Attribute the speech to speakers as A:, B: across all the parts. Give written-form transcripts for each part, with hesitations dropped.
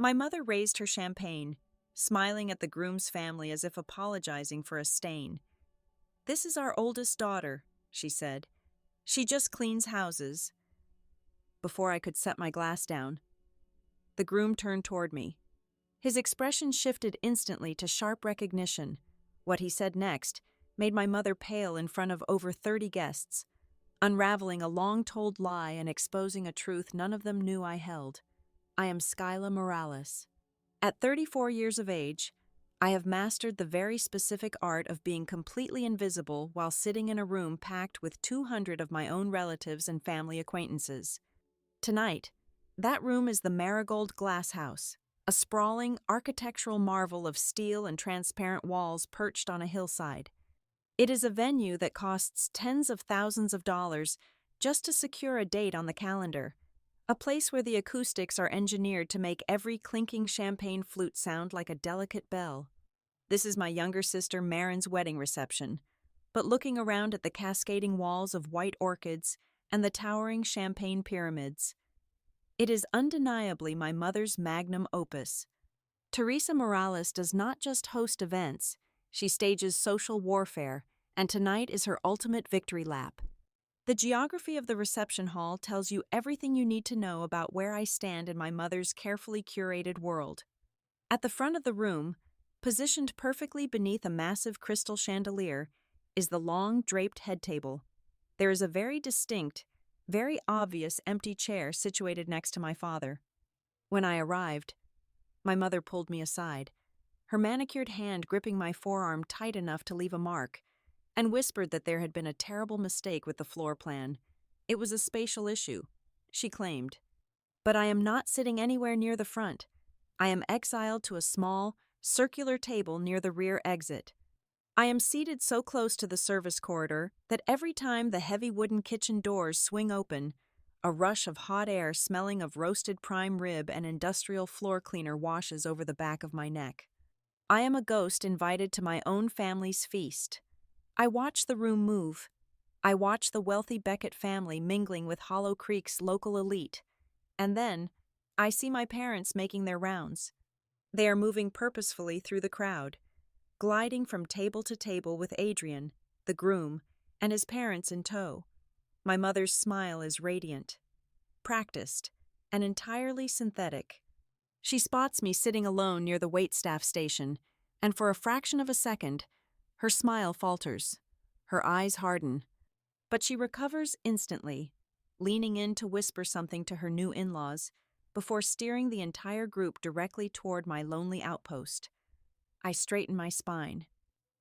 A: My mother raised her champagne, smiling at the groom's family as if apologizing for a stain. "This is our oldest daughter," she said. "She just cleans houses." Before I could set my glass down, the groom turned toward me. His expression shifted instantly to sharp recognition. What he said next made my mother pale in front of over 30 guests, unraveling a long-told lie and exposing a truth none of them knew I held. I am Skyla Morales. At 34 years of age, I have mastered the very specific art of being completely invisible while sitting in a room packed with 200 of my own relatives and family acquaintances. Tonight, that room is the Marigold Glass House, a sprawling architectural marvel of steel and transparent walls perched on a hillside. It is a venue that costs tens of thousands of dollars just to secure a date on the calendar, a place where the acoustics are engineered to make every clinking champagne flute sound like a delicate bell. This is my younger sister Marin's wedding reception, but looking around at the cascading walls of white orchids and the towering champagne pyramids, it is undeniably my mother's magnum opus. Teresa Morales does not just host events, she stages social warfare, and tonight is her ultimate victory lap. The geography of the reception hall tells you everything you need to know about where I stand in my mother's carefully curated world. At the front of the room, positioned perfectly beneath a massive crystal chandelier, is the long, draped head table. There is a very distinct, very obvious empty chair situated next to my father. When I arrived, my mother pulled me aside, her manicured hand gripping my forearm tight enough to leave a mark, and whispered that there had been a terrible mistake with the floor plan. It was a spatial issue, she claimed. But I am not sitting anywhere near the front. I am exiled to a small, circular table near the rear exit. I am seated so close to the service corridor that every time the heavy wooden kitchen doors swing open, a rush of hot air smelling of roasted prime rib and industrial floor cleaner washes over the back of my neck. I am a ghost invited to my own family's feast. I watch the room move. I watch the wealthy Beckett family mingling with Hollow Creek's local elite. And then, I see my parents making their rounds. They are moving purposefully through the crowd, gliding from table to table with Adrian, the groom, and his parents in tow. My mother's smile is radiant, practiced, and entirely synthetic. She spots me sitting alone near the waitstaff station, and for a fraction of a second, her smile falters. Her eyes harden. But she recovers instantly, leaning in to whisper something to her new in-laws, before steering the entire group directly toward my lonely outpost. I straighten my spine.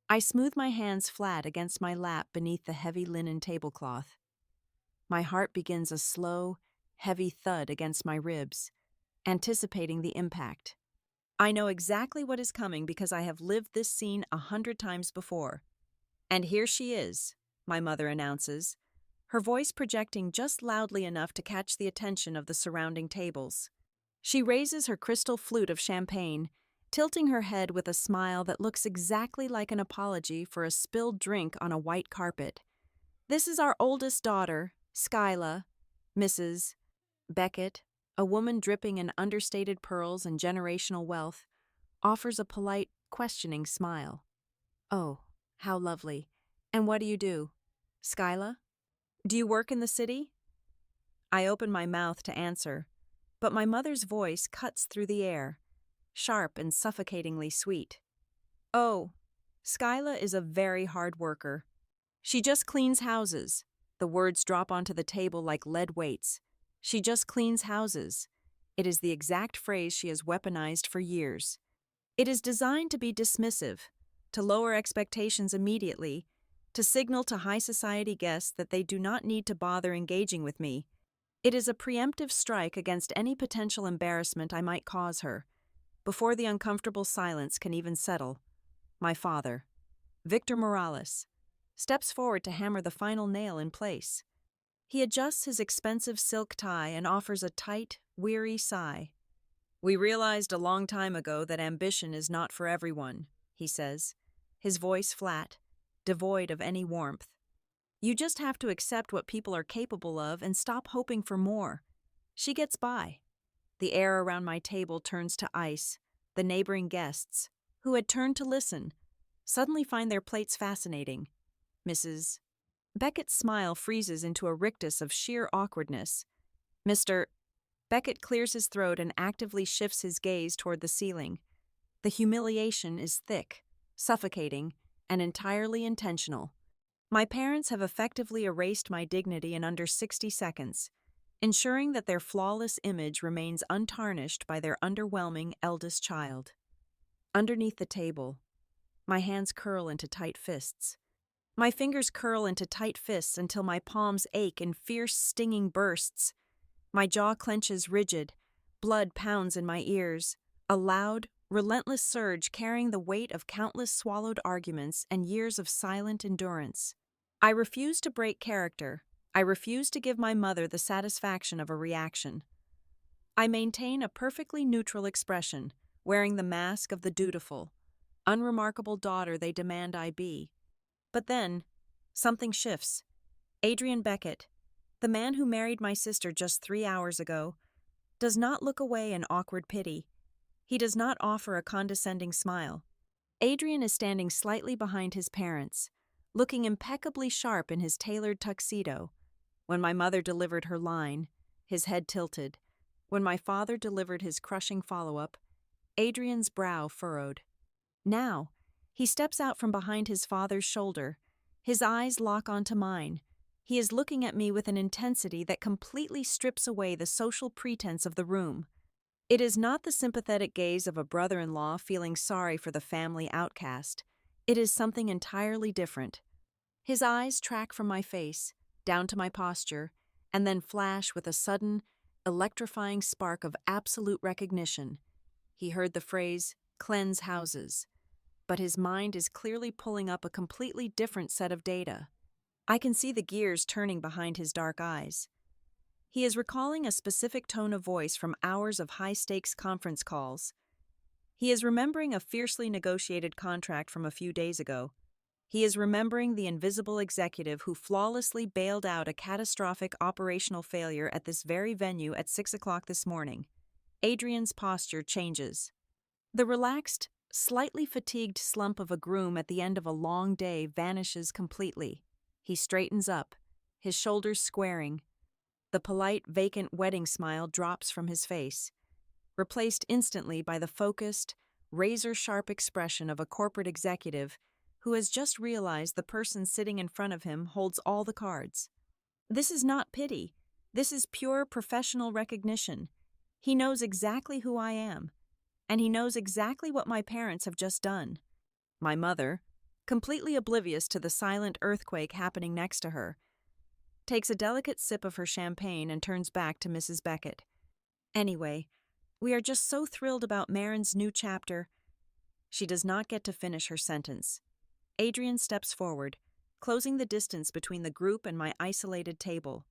A: I smooth my hands flat against my lap beneath the heavy linen tablecloth. My heart begins a slow, heavy thud against my ribs, anticipating the impact. I know exactly what is coming because I have lived this scene 100 times before. "And here she is," my mother announces, her voice projecting just loudly enough to catch the attention of the surrounding tables. She raises her crystal flute of champagne, tilting her head with a smile that looks exactly like an apology for a spilled drink on a white carpet. "This is our oldest daughter, Skyla, Mrs. Beckett," a woman dripping in understated pearls and generational wealth, offers a polite, questioning smile. "Oh, how lovely. And what do you do? Skyla? Do you work in the city?" I open my mouth to answer, but my mother's voice cuts through the air, sharp and suffocatingly sweet. "Oh, Skyla is a very hard worker. She just cleans houses." The words drop onto the table like lead weights. She just cleans houses. It is the exact phrase she has weaponized for years. It is designed to be dismissive, to lower expectations immediately, to signal to high society guests that they do not need to bother engaging with me. It is a preemptive strike against any potential embarrassment I might cause her. Before the uncomfortable silence can even settle, my father, Victor Morales, steps forward to hammer the final nail in place. He adjusts his expensive silk tie and offers a tight, weary sigh. "We realized a long time ago that ambition is not for everyone," he says, his voice flat, devoid of any warmth. "You just have to accept what people are capable of and stop hoping for more." She gets by. The air around my table turns to ice. The neighboring guests, who had turned to listen, suddenly find their plates fascinating. Mrs. Beckett's smile freezes into a rictus of sheer awkwardness. Mr. Beckett clears his throat and actively shifts his gaze toward the ceiling. The humiliation is thick, suffocating, and entirely intentional. My parents have effectively erased my dignity in under 60 seconds, ensuring that their flawless image remains untarnished by their underwhelming eldest child. Underneath the table, my hands curl into tight fists. My fingers curl into tight fists until my palms ache in fierce, stinging bursts. My jaw clenches rigid, blood pounds in my ears, a loud, relentless surge carrying the weight of countless swallowed arguments and years of silent endurance. I refuse to break character. I refuse to give my mother the satisfaction of a reaction. I maintain a perfectly neutral expression, wearing the mask of the dutiful, unremarkable daughter they demand I be. But then, something shifts. Adrian Beckett, the man who married my sister just 3 hours ago, does not look away in awkward pity. He does not offer a condescending smile. Adrian is standing slightly behind his parents, looking impeccably sharp in his tailored tuxedo. When my mother delivered her line, his head tilted. When my father delivered his crushing follow-up, Adrian's brow furrowed. Now, he steps out from behind his father's shoulder. His eyes lock onto mine. He is looking at me with an intensity that completely strips away the social pretense of the room. It is not the sympathetic gaze of a brother-in-law feeling sorry for the family outcast. It is something entirely different. His eyes track from my face, down to my posture, and then flash with a sudden, electrifying spark of absolute recognition. He heard the phrase, "cleanse houses," but his mind is clearly pulling up a completely different set of data. I can see the gears turning behind his dark eyes. He is recalling a specific tone of voice from hours of high-stakes conference calls. He is remembering a fiercely negotiated contract from a few days ago. He is remembering the invisible executive who flawlessly bailed out a catastrophic operational failure at this very venue at 6 o'clock this morning. Adrian's posture changes. The relaxed, slightly fatigued slump of a groom at the end of a long day vanishes completely. He straightens up, his shoulders squaring. The polite, vacant wedding smile drops from his face, replaced instantly by the focused, razor-sharp expression of a corporate executive who has just realized the person sitting in front of him holds all the cards. This is not pity. This is pure professional recognition. He knows exactly who I am, and he knows exactly what my parents have just done. My mother, completely oblivious to the silent earthquake happening next to her, takes a delicate sip of her champagne and turns back to Mrs. Beckett. Anyway, we are just so thrilled about Marin's new chapter. She does not get to finish her sentence. Adrian steps forward, closing the distance between the group and my isolated table.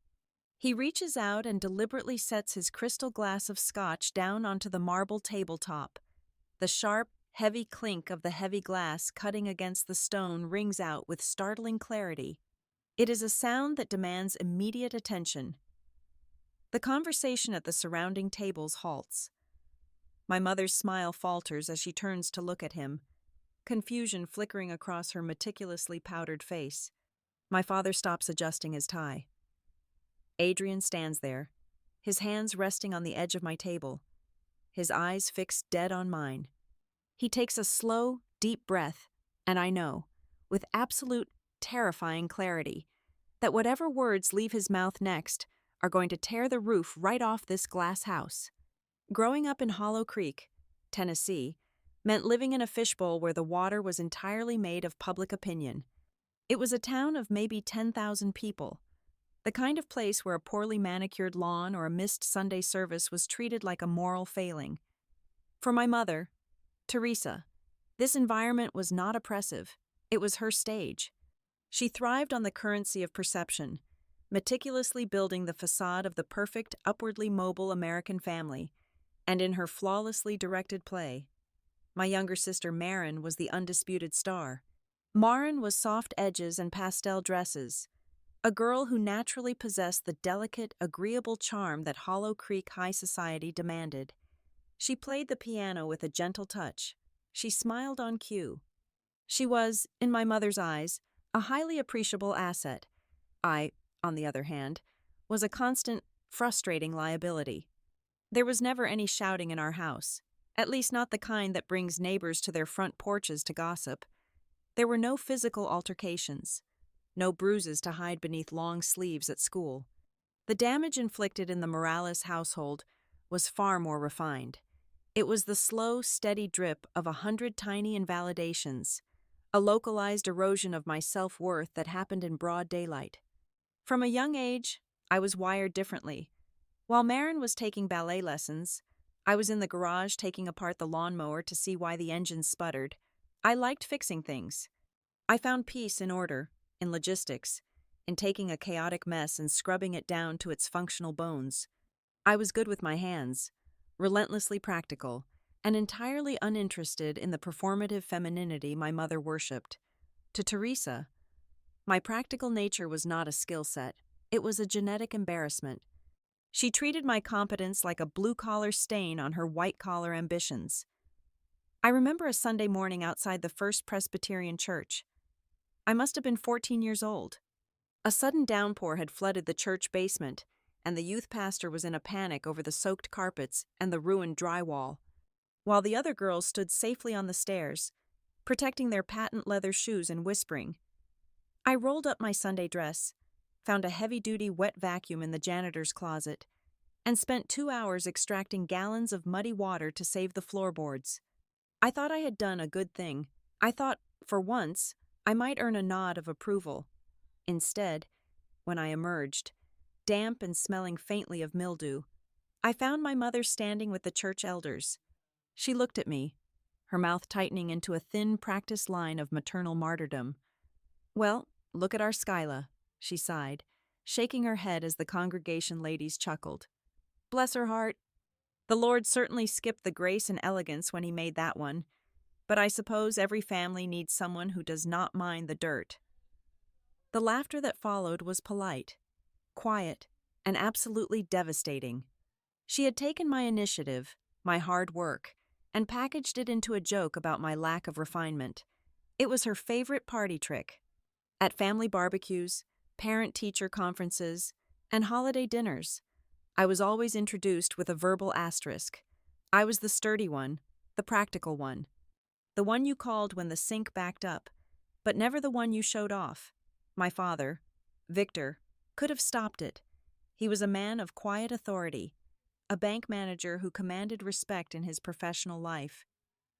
A: He reaches out and deliberately sets his crystal glass of scotch down onto the marble tabletop. The sharp, heavy clink of the heavy glass cutting against the stone rings out with startling clarity. It is a sound that demands immediate attention. The conversation at the surrounding tables halts. My mother's smile falters as she turns to look at him, confusion flickering across her meticulously powdered face. My father stops adjusting his tie. Adrian stands there, his hands resting on the edge of my table, his eyes fixed dead on mine. He takes a slow, deep breath, and I know, with absolute, terrifying clarity, that whatever words leave his mouth next are going to tear the roof right off this glass house. Growing up in Hollow Creek, Tennessee, meant living in a fishbowl where the water was entirely made of public opinion. It was a town of maybe 10,000 people, the kind of place where a poorly manicured lawn or a missed Sunday service was treated like a moral failing. For my mother, Teresa, this environment was not oppressive. It was her stage. She thrived on the currency of perception, meticulously building the facade of the perfect, upwardly mobile American family, and in her flawlessly directed play. My younger sister Marin was the undisputed star. Marin was soft edges and pastel dresses, a girl who naturally possessed the delicate, agreeable charm that Hollow Creek high society demanded. She played the piano with a gentle touch. She smiled on cue. She was, in my mother's eyes, a highly appreciable asset. I, on the other hand, was a constant, frustrating liability. There was never any shouting in our house, at least not the kind that brings neighbors to their front porches to gossip. There were no physical altercations, no bruises to hide beneath long sleeves at school. The damage inflicted in the Morales household was far more refined. It was the slow, steady drip of 100 tiny invalidations, a localized erosion of my self-worth that happened in broad daylight. From a young age, I was wired differently. While Marin was taking ballet lessons, I was in the garage taking apart the lawnmower to see why the engine sputtered. I liked fixing things. I found peace in order, in logistics, in taking a chaotic mess and scrubbing it down to its functional bones. I was good with my hands, relentlessly practical, and entirely uninterested in the performative femininity my mother worshipped. To Teresa, my practical nature was not a skill set, it was a genetic embarrassment. She treated my competence like a blue-collar stain on her white-collar ambitions. I remember a Sunday morning outside the First Presbyterian Church. I must have been 14 years old. A sudden downpour had flooded the church basement, and the youth pastor was in a panic over the soaked carpets and the ruined drywall, while the other girls stood safely on the stairs, protecting their patent leather shoes and whispering. I rolled up my Sunday dress, found a heavy-duty wet vacuum in the janitor's closet, and spent 2 hours extracting gallons of muddy water to save the floorboards. I thought I had done a good thing. I thought, for once, I might earn a nod of approval. Instead, when I emerged, damp and smelling faintly of mildew, I found my mother standing with the church elders. She looked at me, her mouth tightening into a thin, practiced line of maternal martyrdom. "Well, look at our Skyla," she sighed, shaking her head as the congregation ladies chuckled. "Bless her heart. The Lord certainly skipped the grace and elegance when he made that one, but I suppose every family needs someone who does not mind the dirt." The laughter that followed was polite, quiet, and absolutely devastating. She had taken my initiative, my hard work, and packaged it into a joke about my lack of refinement. It was her favorite party trick. At family barbecues, parent-teacher conferences, and holiday dinners, I was always introduced with a verbal asterisk. I was the sturdy one, the practical one, the one you called when the sink backed up, but never the one you showed off. My father, Victor, could have stopped it. He was a man of quiet authority, a bank manager who commanded respect in his professional life.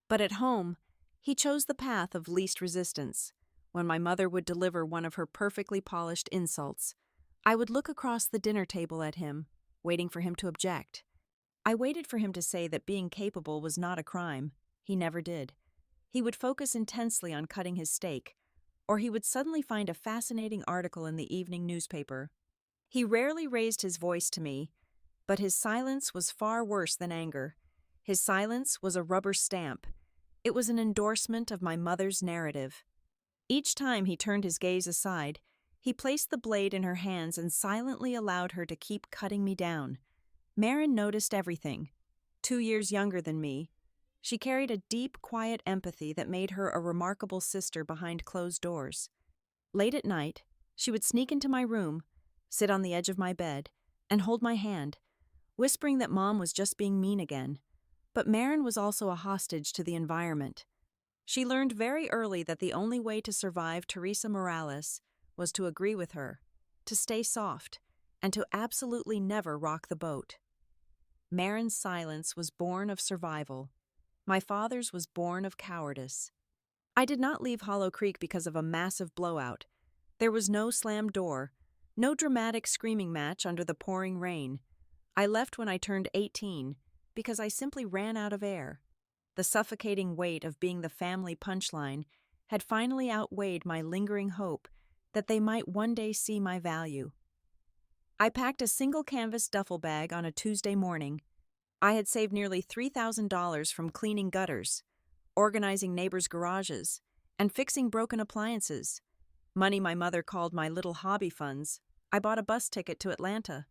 A: But at home, he chose the path of least resistance. When my mother would deliver one of her perfectly polished insults, I would look across the dinner table at him, waiting for him to object. I waited for him to say that being capable was not a crime. He never did. He would focus intensely on cutting his steak, or he would suddenly find a fascinating article in the evening newspaper. He rarely raised his voice to me, but his silence was far worse than anger. His silence was a rubber stamp. It was an endorsement of my mother's narrative. Each time he turned his gaze aside, he placed the blade in her hands and silently allowed her to keep cutting me down. Marin noticed everything. 2 years younger than me, she carried a deep, quiet empathy that made her a remarkable sister behind closed doors. Late at night, she would sneak into my room, sit on the edge of my bed, and hold my hand, whispering that Mom was just being mean again. But Marin was also a hostage to the environment. She learned very early that the only way to survive Teresa Morales was to agree with her, to stay soft, and to absolutely never rock the boat. Marin's silence was born of survival. My father's was born of cowardice. I did not leave Hollow Creek because of a massive blowout. There was no slammed door, no dramatic screaming match under the pouring rain. I left when I turned 18 because I simply ran out of air. The suffocating weight of being the family punchline had finally outweighed my lingering hope that they might one day see my value. I packed a single canvas duffel bag on a Tuesday morning. I had saved nearly $3,000 from cleaning gutters, organizing neighbors' garages, and fixing broken appliances. money my mother called my little hobby funds, I bought a bus ticket to Atlanta.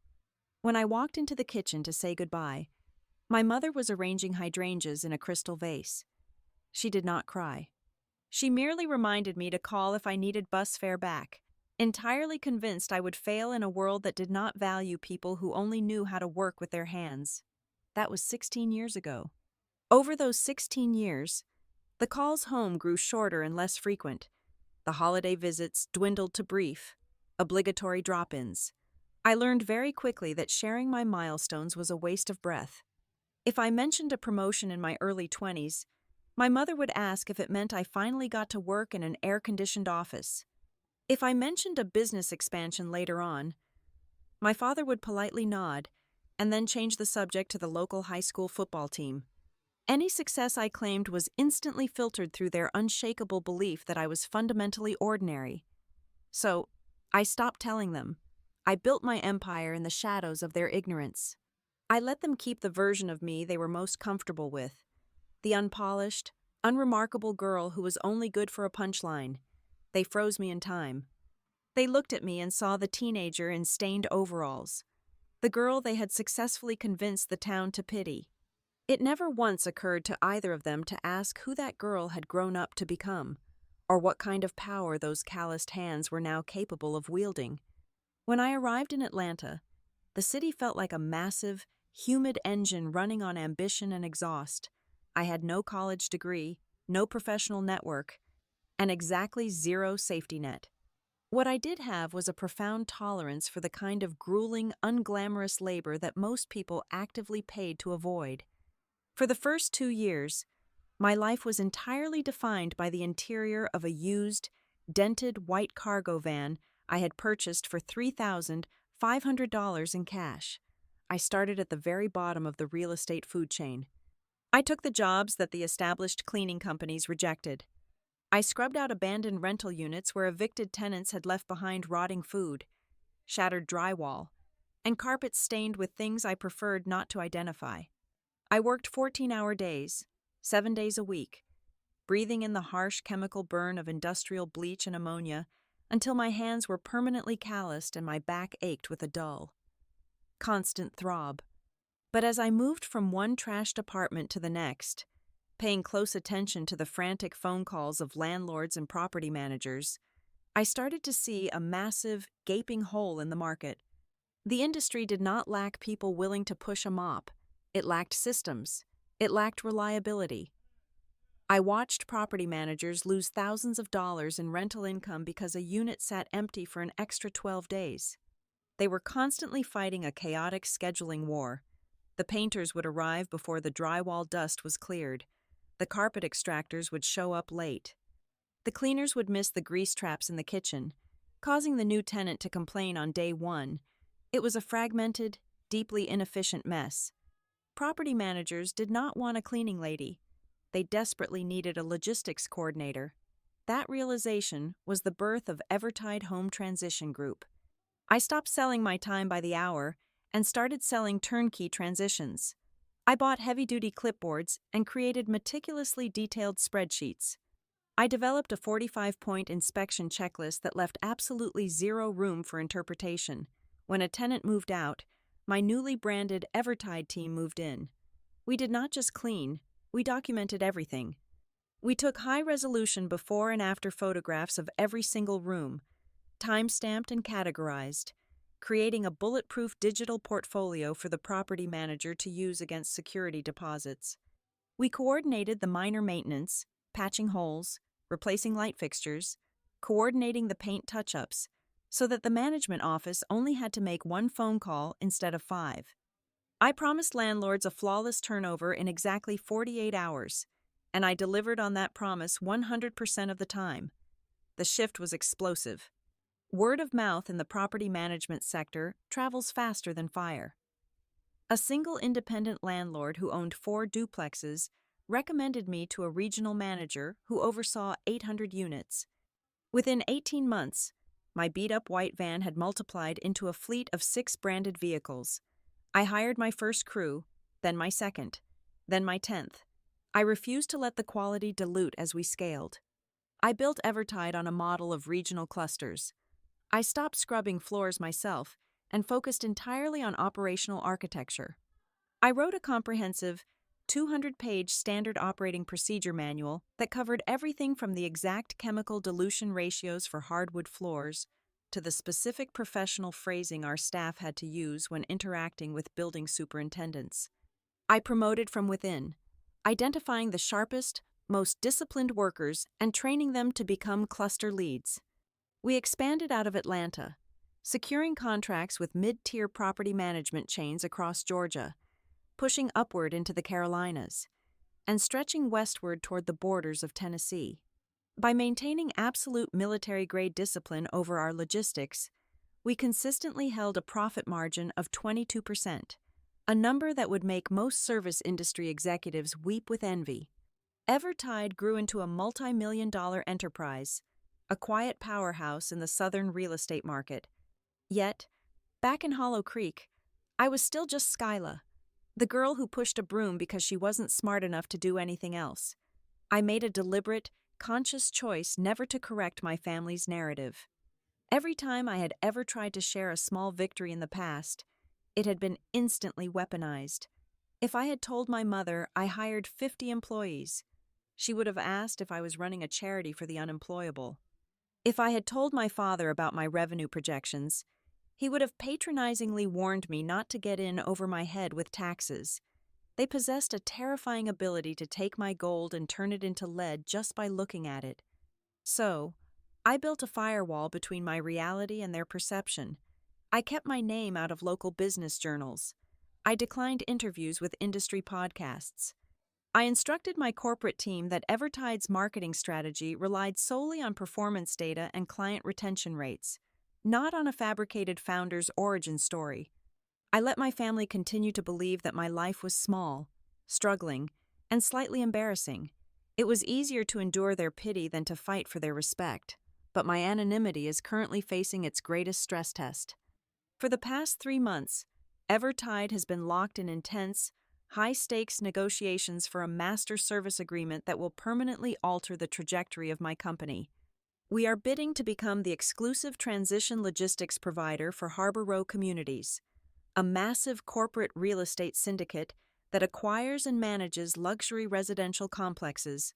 A: When I walked into the kitchen to say goodbye, my mother was arranging hydrangeas in a crystal vase. She did not cry. She merely reminded me to call if I needed bus fare back, entirely convinced I would fail in a world that did not value people who only knew how to work with their hands. That was 16 years ago. Over those 16 years, the calls home grew shorter and less frequent. The holiday visits dwindled to brief, obligatory drop-ins. I learned very quickly that sharing my milestones was a waste of breath. If I mentioned a promotion in my early 20s, my mother would ask if it meant I finally got to work in an air-conditioned office. If I mentioned a business expansion later on, my father would politely nod and then change the subject to the local high school football team. Any success I claimed was instantly filtered through their unshakable belief that I was fundamentally ordinary. So, I stopped telling them. I built my empire in the shadows of their ignorance. I let them keep the version of me they were most comfortable with, the unpolished, unremarkable girl who was only good for a punchline. They froze me in time. They looked at me and saw the teenager in stained overalls, the girl they had successfully convinced the town to pity. It never once occurred to either of them to ask who that girl had grown up to become, or what kind of power those calloused hands were now capable of wielding. When I arrived in Atlanta, the city felt like a massive, humid engine running on ambition and exhaust. I had no college degree, no professional network, and exactly zero safety net. What I did have was a profound tolerance for the kind of grueling, unglamorous labor that most people actively paid to avoid. For the first 2 years, my life was entirely defined by the interior of a used, dented white cargo van I had purchased for $3,500 in cash. I started at the very bottom of the real estate food chain. I took the jobs that the established cleaning companies rejected. I scrubbed out abandoned rental units where evicted tenants had left behind rotting food, shattered drywall, and carpets stained with things I preferred not to identify. I worked 14-hour days, 7 days a week, breathing in the harsh chemical burn of industrial bleach and ammonia until my hands were permanently calloused and my back ached with a dull, constant throb. But as I moved from one trashed apartment to the next, paying close attention to the frantic phone calls of landlords and property managers, I started to see a massive, gaping hole in the market. The industry did not lack people willing to push a mop. It lacked systems. It lacked reliability. I watched property managers lose thousands of dollars in rental income because a unit sat empty for an extra 12 days. They were constantly fighting a chaotic scheduling war. The painters would arrive before the drywall dust was cleared. The carpet extractors would show up late. The cleaners would miss the grease traps in the kitchen, causing the new tenant to complain on day one. It was a fragmented, deeply inefficient mess. Property managers did not want a cleaning lady. They desperately needed a logistics coordinator. That realization was the birth of Evertide Home Transition Group. I stopped selling my time by the hour and started selling turnkey transitions. I bought heavy-duty clipboards and created meticulously detailed spreadsheets. I developed a 45-point inspection checklist that left absolutely zero room for interpretation. When a tenant moved out, my newly branded Evertide team moved in. We did not just clean, we documented everything. We took high-resolution before and after photographs of every single room, time-stamped and categorized, creating a bulletproof digital portfolio for the property manager to use against security deposits. We coordinated the minor maintenance, patching holes, replacing light fixtures, coordinating the paint touch-ups, so that the management office only had to make one phone call instead of 5. I promised landlords a flawless turnover in exactly 48 hours, and I delivered on that promise 100% of the time. The shift was explosive. Word of mouth in the property management sector travels faster than fire. A single independent landlord who owned 4 duplexes recommended me to a regional manager who oversaw 800 units. Within 18 months, my beat-up white van had multiplied into a fleet of 6 branded vehicles. I hired my first crew, then my second, then my 10th. I refused to let the quality dilute as we scaled. I built Evertide on a model of regional clusters. I stopped scrubbing floors myself and focused entirely on operational architecture. I wrote a comprehensive 200-page standard operating procedure manual that covered everything from the exact chemical dilution ratios for hardwood floors to the specific professional phrasing our staff had to use when interacting with building superintendents. I promoted from within, identifying the sharpest, most disciplined workers and training them to become cluster leads. We expanded out of Atlanta, securing contracts with mid-tier property management chains across Georgia, pushing upward into the Carolinas, and stretching westward toward the borders of Tennessee. By maintaining absolute military-grade discipline over our logistics, we consistently held a profit margin of 22%, a number that would make most service industry executives weep with envy. Evertide grew into a multi-million-dollar enterprise, a quiet powerhouse in the southern real estate market. Yet, back in Hollow Creek, I was still just Skyla, the girl who pushed a broom because she wasn't smart enough to do anything else. I made a deliberate, conscious choice never to correct my family's narrative. Every time I had ever tried to share a small victory in the past, it had been instantly weaponized. If I had told my mother I hired 50 employees, she would have asked if I was running a charity for the unemployable. If I had told my father about my revenue projections, he would have patronizingly warned me not to get in over my head with taxes. They possessed a terrifying ability to take my gold and turn it into lead just by looking at it. So, I built a firewall between my reality and their perception. I kept my name out of local business journals. I declined interviews with industry podcasts. I instructed my corporate team that Evertide's marketing strategy relied solely on performance data and client retention rates, not on a fabricated founder's origin story. I let my family continue to believe that my life was small, struggling, and slightly embarrassing. It was easier to endure their pity than to fight for their respect, but my anonymity is currently facing its greatest stress test. For the past 3 months, Evertide has been locked in intense, high-stakes negotiations for a master service agreement that will permanently alter the trajectory of my company. We are bidding to become the exclusive transition logistics provider for Harbor Row Communities, a massive corporate real estate syndicate that acquires and manages luxury residential complexes.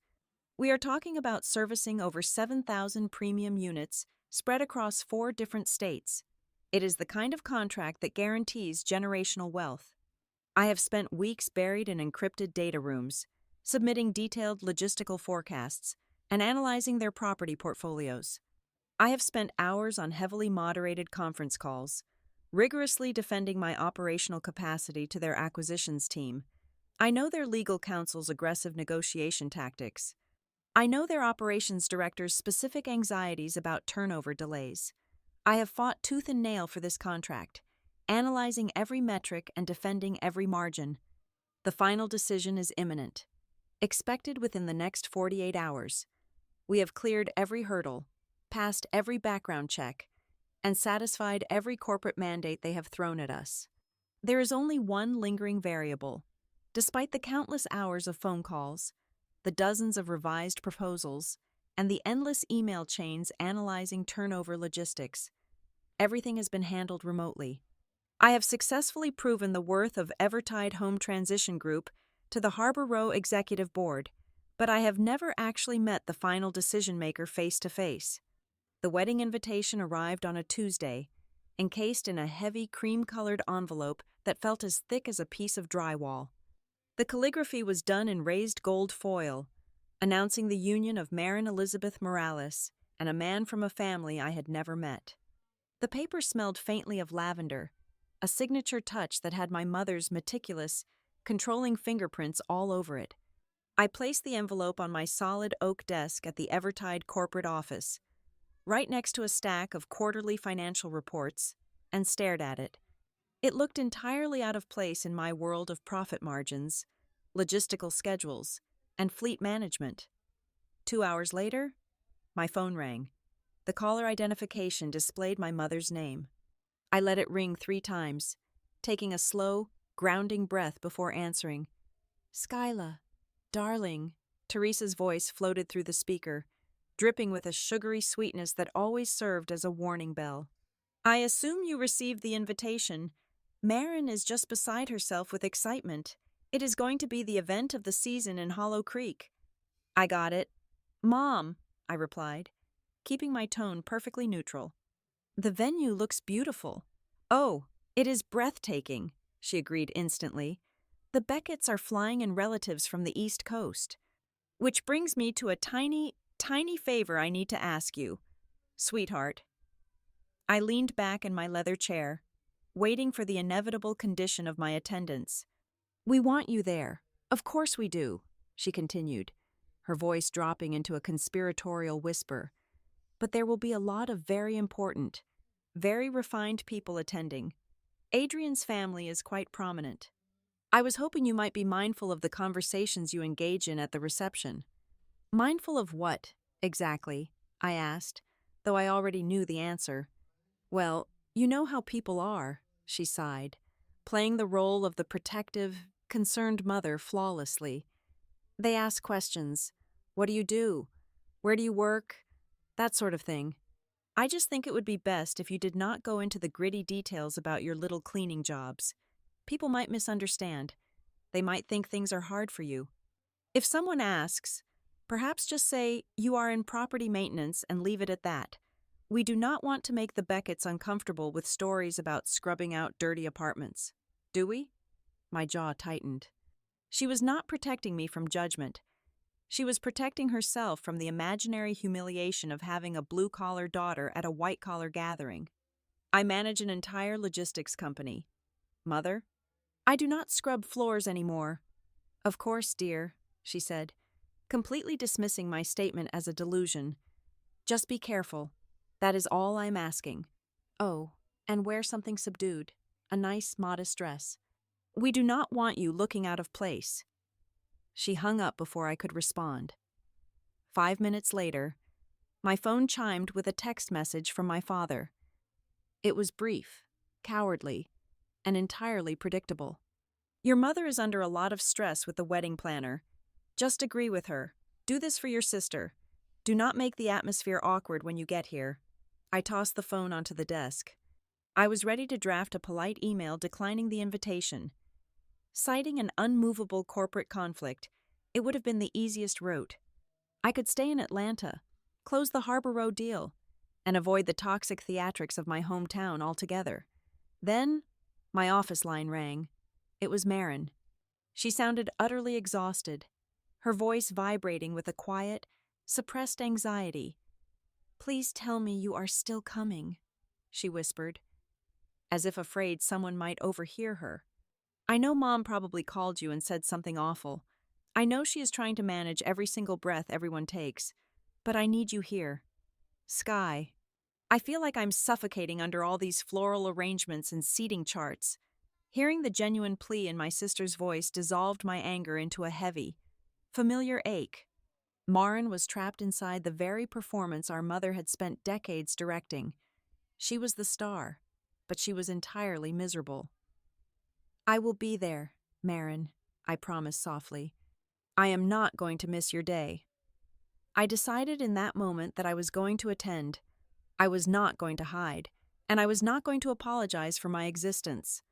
A: We are talking about servicing over 7,000 premium units spread across 4 different states. It is the kind of contract that guarantees generational wealth. I have spent weeks buried in encrypted data rooms, submitting detailed logistical forecasts, and analyzing their property portfolios. I have spent hours on heavily moderated conference calls, rigorously defending my operational capacity to their acquisitions team. I know their legal counsel's aggressive negotiation tactics. I know their operations director's specific anxieties about turnover delays. I have fought tooth and nail for this contract, analyzing every metric and defending every margin. The final decision is imminent, expected within the next 48 hours. We have cleared every hurdle, passed every background check, and satisfied every corporate mandate they have thrown at us. There is only one lingering variable. Despite the countless hours of phone calls, the dozens of revised proposals, and the endless email chains analyzing turnover logistics, everything has been handled remotely. I have successfully proven the worth of Evertide Home Transition Group to the Harbor Row Executive Board, but I have never actually met the final decision-maker face-to-face. The wedding invitation arrived on a Tuesday, encased in a heavy cream-colored envelope that felt as thick as a piece of drywall. The calligraphy was done in raised gold foil, announcing the union of Marin Elizabeth Morales and a man from a family I had never met. The paper smelled faintly of lavender, a signature touch that had my mother's meticulous, controlling fingerprints all over it. I placed the envelope on my solid oak desk at the Evertide corporate office, right next to a stack of quarterly financial reports, and stared at it. It looked entirely out of place in my world of profit margins, logistical schedules, and fleet management. 2 hours later, my phone rang. The caller identification displayed my mother's name. I let it ring 3 times, taking a slow, grounding breath before answering. "Skyla, darling," Teresa's voice floated through the speaker. dripping with a sugary sweetness that always served as a warning bell. I assume you received the invitation. Marin is just beside herself with excitement. It is going to be the event of the season in Hollow Creek. I got it. Mom, I replied, keeping my tone perfectly neutral. The venue looks beautiful. Oh, it is breathtaking, she agreed instantly. The Becketts are flying in relatives from the East Coast. Which brings me to a tiny favor I need to ask you. Sweetheart. I leaned back in my leather chair, waiting for the inevitable condition of my attendance. We want you there. Of course we do, she continued, her voice dropping into a conspiratorial whisper. But there will be a lot of very important, very refined people attending. Adrian's family is quite prominent. I was hoping you might be mindful of the conversations you engage in at the reception. Mindful of what, exactly? I asked, though I already knew the answer. Well, you know how people are, she sighed, playing the role of the protective, concerned mother flawlessly. They ask questions. What do you do? Where do you work? That sort of thing. I just think it would be best if you did not go into the gritty details about your little cleaning jobs. People might misunderstand. They might think things are hard for you. If someone asks, perhaps just say you are in property maintenance and leave it at that. We do not want to make the Becketts uncomfortable with stories about scrubbing out dirty apartments. Do we? My jaw tightened. She was not protecting me from judgment. She was protecting herself from the imaginary humiliation of having a blue-collar daughter at a white-collar gathering. I manage an entire logistics company. Mother? I do not scrub floors anymore. Of course, dear, she said, completely dismissing my statement as a delusion. Just be careful. That is all I'm asking. Oh, and wear something subdued, a nice, modest dress. We do not want you looking out of place. She hung up before I could respond. 5 minutes later, my phone chimed with a text message from my father. It was brief, cowardly, and entirely predictable. Your mother is under a lot of stress with the wedding planner. Just agree with her. Do this for your sister. Do not make the atmosphere awkward when you get here. I tossed the phone onto the desk. I was ready to draft a polite email declining the invitation. Citing an unmovable corporate conflict, it would have been the easiest route. I could stay in Atlanta, close the Harbor Road deal, and avoid the toxic theatrics of my hometown altogether. Then, my office line rang. It was Marin. She sounded utterly exhausted, her voice vibrating with a quiet, suppressed anxiety. Please tell me you are still coming, she whispered, as if afraid someone might overhear her. I know Mom probably called you and said something awful. I know she is trying to manage every single breath everyone takes, but I need you here. Sky. I feel like I'm suffocating under all these floral arrangements and seating charts. Hearing the genuine plea in my sister's voice dissolved my anger into a heavy, familiar ache. Marin was trapped inside the very performance our mother had spent decades directing. She was the star, but she was entirely miserable. I will be there, Marin, I promised softly. I am not going to miss your day. I decided in that moment that I was going to attend. I was not going to hide, and I was not going to apologize for my existence.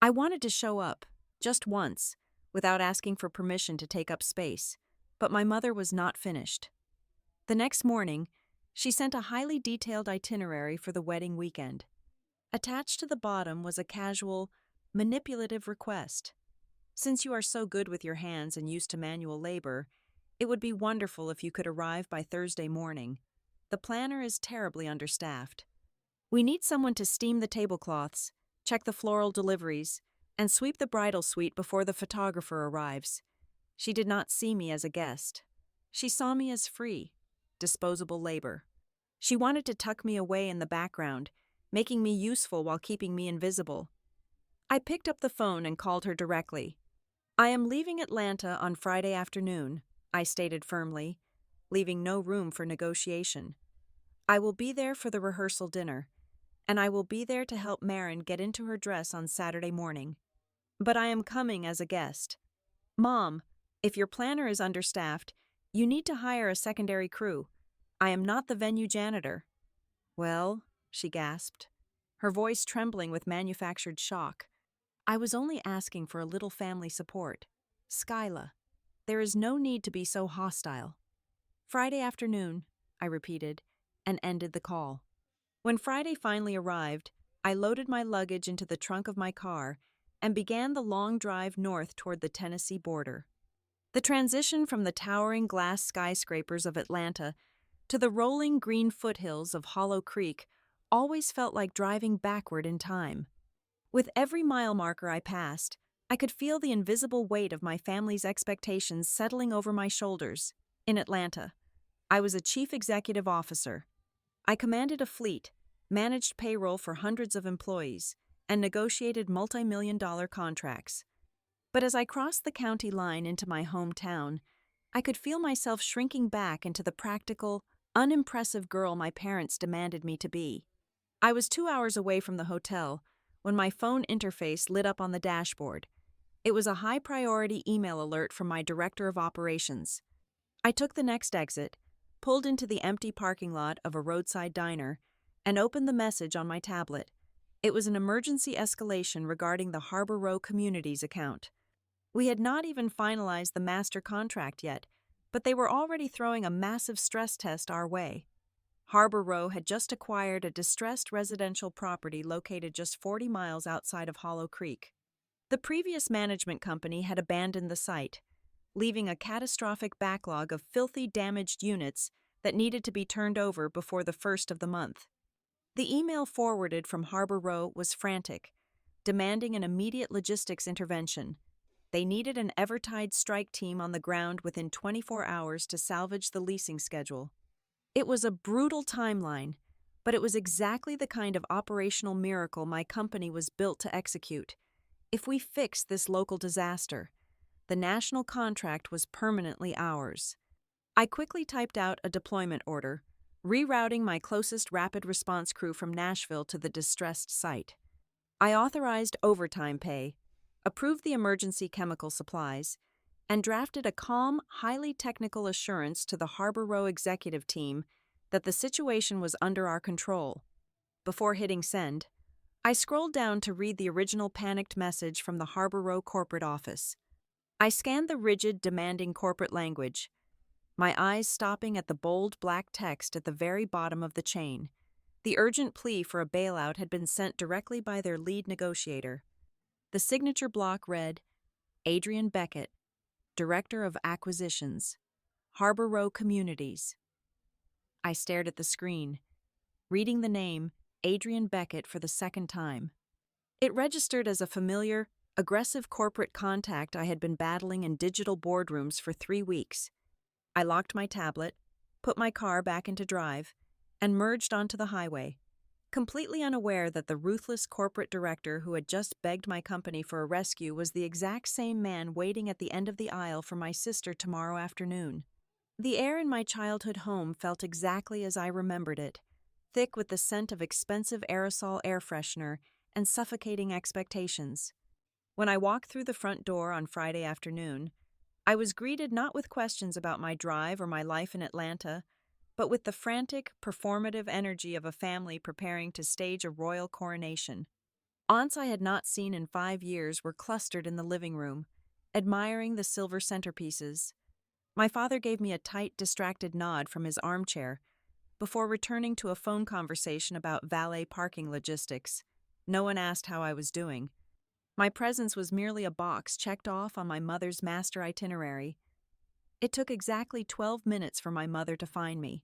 A: I wanted to show up, just once, without asking for permission to take up space, but my mother was not finished. The next morning, she sent a highly detailed itinerary for the wedding weekend. Attached to the bottom was a casual, manipulative request. Since you are so good with your hands and used to manual labor, it would be wonderful if you could arrive by Thursday morning. The planner is terribly understaffed. We need someone to steam the tablecloths, check the floral deliveries, and sweep the bridal suite before the photographer arrives. She did not see me as a guest. She saw me as free, disposable labor. She wanted to tuck me away in the background, making me useful while keeping me invisible. I picked up the phone and called her directly. I am leaving Atlanta on Friday afternoon, I stated firmly, leaving no room for negotiation. I will be there for the rehearsal dinner, and I will be there to help Marin get into her dress on Saturday morning. But I am coming as a guest. Mom, if your planner is understaffed, you need to hire a secondary crew. I am not the venue janitor." "Well," she gasped, her voice trembling with manufactured shock, "I was only asking for a little family support. Skyla, there is no need to be so hostile." "Friday afternoon," I repeated, and ended the call. When Friday finally arrived, I loaded my luggage into the trunk of my car and began the long drive north toward the Tennessee border. The transition from the towering glass skyscrapers of Atlanta to the rolling green foothills of Hollow Creek always felt like driving backward in time. With every mile marker I passed, I could feel the invisible weight of my family's expectations settling over my shoulders. In Atlanta, I was a chief executive officer. I commanded a fleet, managed payroll for hundreds of employees, and negotiated multi-million-dollar contracts. But as I crossed the county line into my hometown, I could feel myself shrinking back into the practical, unimpressive girl my parents demanded me to be. I was 2 hours away from the hotel when my phone interface lit up on the dashboard. It was a high-priority email alert from my director of operations. I took the next exit, pulled into the empty parking lot of a roadside diner, and opened the message on my tablet. It was an emergency escalation regarding the Harbor Row Communities account. We had not even finalized the master contract yet, but they were already throwing a massive stress test our way. Harbor Row had just acquired a distressed residential property located just 40 miles outside of Hollow Creek. The previous management company had abandoned the site, leaving a catastrophic backlog of filthy damaged units that needed to be turned over before the first of the month. The email forwarded from Harbor Row was frantic, demanding an immediate logistics intervention. They needed an Evertide strike team on the ground within 24 hours to salvage the leasing schedule. It was a brutal timeline, but it was exactly the kind of operational miracle my company was built to execute. If we fixed this local disaster, the national contract was permanently ours. I quickly typed out a deployment order, rerouting my closest rapid response crew from Nashville to the distressed site. I authorized overtime pay, approved the emergency chemical supplies, and drafted a calm, highly technical assurance to the Harbor Row executive team that the situation was under our control. Before hitting send, I scrolled down to read the original panicked message from the Harbor Row corporate office. I scanned the rigid, demanding corporate language, my eyes stopping at the bold black text at the very bottom of the chain. The urgent plea for a bailout had been sent directly by their lead negotiator. The signature block read, Adrian Beckett, Director of Acquisitions, Harbor Row Communities. I stared at the screen, reading the name Adrian Beckett for the second time. It registered as a familiar, aggressive corporate contact I had been battling in digital boardrooms for 3 weeks. I locked my tablet, put my car back into drive, and merged onto the highway, completely unaware that the ruthless corporate director who had just begged my company for a rescue was the exact same man waiting at the end of the aisle for my sister tomorrow afternoon. The air in my childhood home felt exactly as I remembered it, thick with the scent of expensive aerosol air freshener and suffocating expectations. When I walked through the front door on Friday afternoon, I was greeted not with questions about my drive or my life in Atlanta, but with the frantic, performative energy of a family preparing to stage a royal coronation. Aunts I had not seen in 5 years were clustered in the living room, admiring the silver centerpieces. My father gave me a tight, distracted nod from his armchair before returning to a phone conversation about valet parking logistics. No one asked how I was doing. My presence was merely a box checked off on my mother's master itinerary. It took exactly 12 minutes for my mother to find me.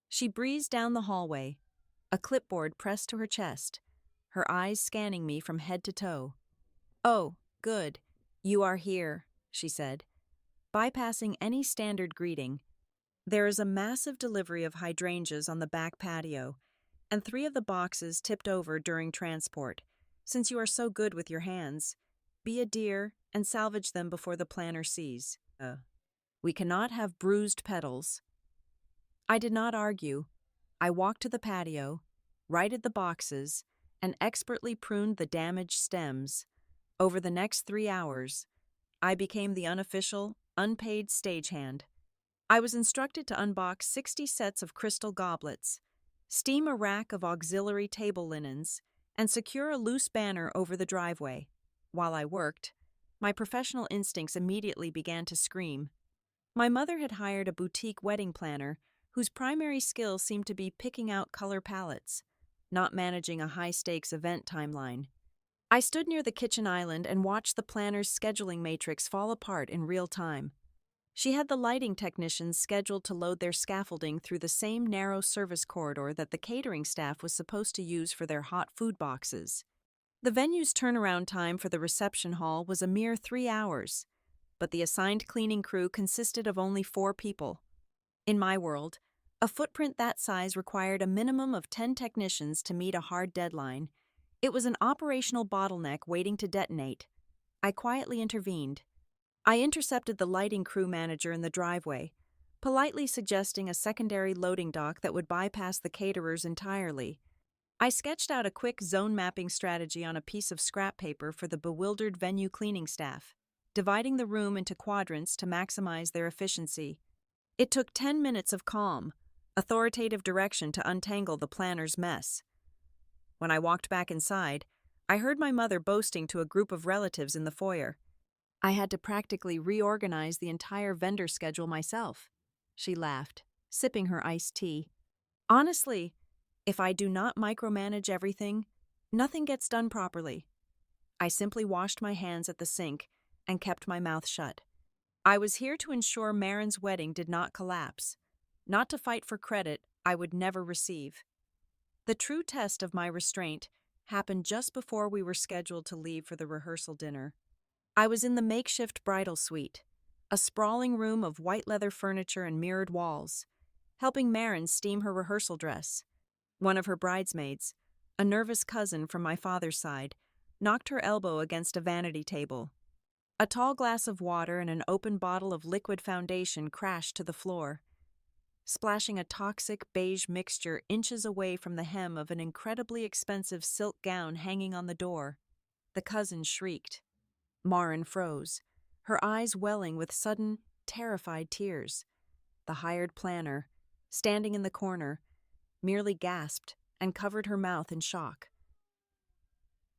A: She breezed down the hallway, a clipboard pressed to her chest, her eyes scanning me from head to toe. "Oh, good. You are here," she said, bypassing any standard greeting. "There is a massive delivery of hydrangeas on the back patio, and 3 of the boxes tipped over during transport. Since you are so good with your hands, be a dear and salvage them before the planner sees. We cannot have bruised petals." I did not argue. I walked to the patio, righted the boxes, and expertly pruned the damaged stems. Over the next 3 hours, I became the unofficial, unpaid stagehand. I was instructed to unbox 60 sets of crystal goblets, steam a rack of auxiliary table linens, and secure a loose banner over the driveway. While I worked, my professional instincts immediately began to scream. My mother had hired a boutique wedding planner whose primary skill seemed to be picking out color palettes, not managing a high-stakes event timeline. I stood near the kitchen island and watched the planner's scheduling matrix fall apart in real time. She had the lighting technicians scheduled to load their scaffolding through the same narrow service corridor that the catering staff was supposed to use for their hot food boxes. The venue's turnaround time for the reception hall was a mere 3 hours, but the assigned cleaning crew consisted of only 4 people. In my world, a footprint that size required a minimum of 10 technicians to meet a hard deadline. It was an operational bottleneck waiting to detonate. I quietly intervened. I intercepted the lighting crew manager in the driveway, politely suggesting a secondary loading dock that would bypass the caterers entirely. I sketched out a quick zone mapping strategy on a piece of scrap paper for the bewildered venue cleaning staff, dividing the room into quadrants to maximize their efficiency. It took 10 minutes of calm, authoritative direction to untangle the planner's mess. When I walked back inside, I heard my mother boasting to a group of relatives in the foyer. I had to practically reorganize the entire vendor schedule myself. She laughed, sipping her iced tea. Honestly, if I do not micromanage everything, nothing gets done properly. I simply washed my hands at the sink and kept my mouth shut. I was here to ensure Marin's wedding did not collapse, not to fight for credit I would never receive. The true test of my restraint happened just before we were scheduled to leave for the rehearsal dinner. I was in the makeshift bridal suite, a sprawling room of white leather furniture and mirrored walls, helping Marin steam her rehearsal dress. One of her bridesmaids, a nervous cousin from my father's side, knocked her elbow against a vanity table. A tall glass of water and an open bottle of liquid foundation crashed to the floor, splashing a toxic beige mixture inches away from the hem of an incredibly expensive silk gown hanging on the door. The cousin shrieked. Marin froze, her eyes welling with sudden, terrified tears. The hired planner, standing in the corner, merely gasped and covered her mouth in shock.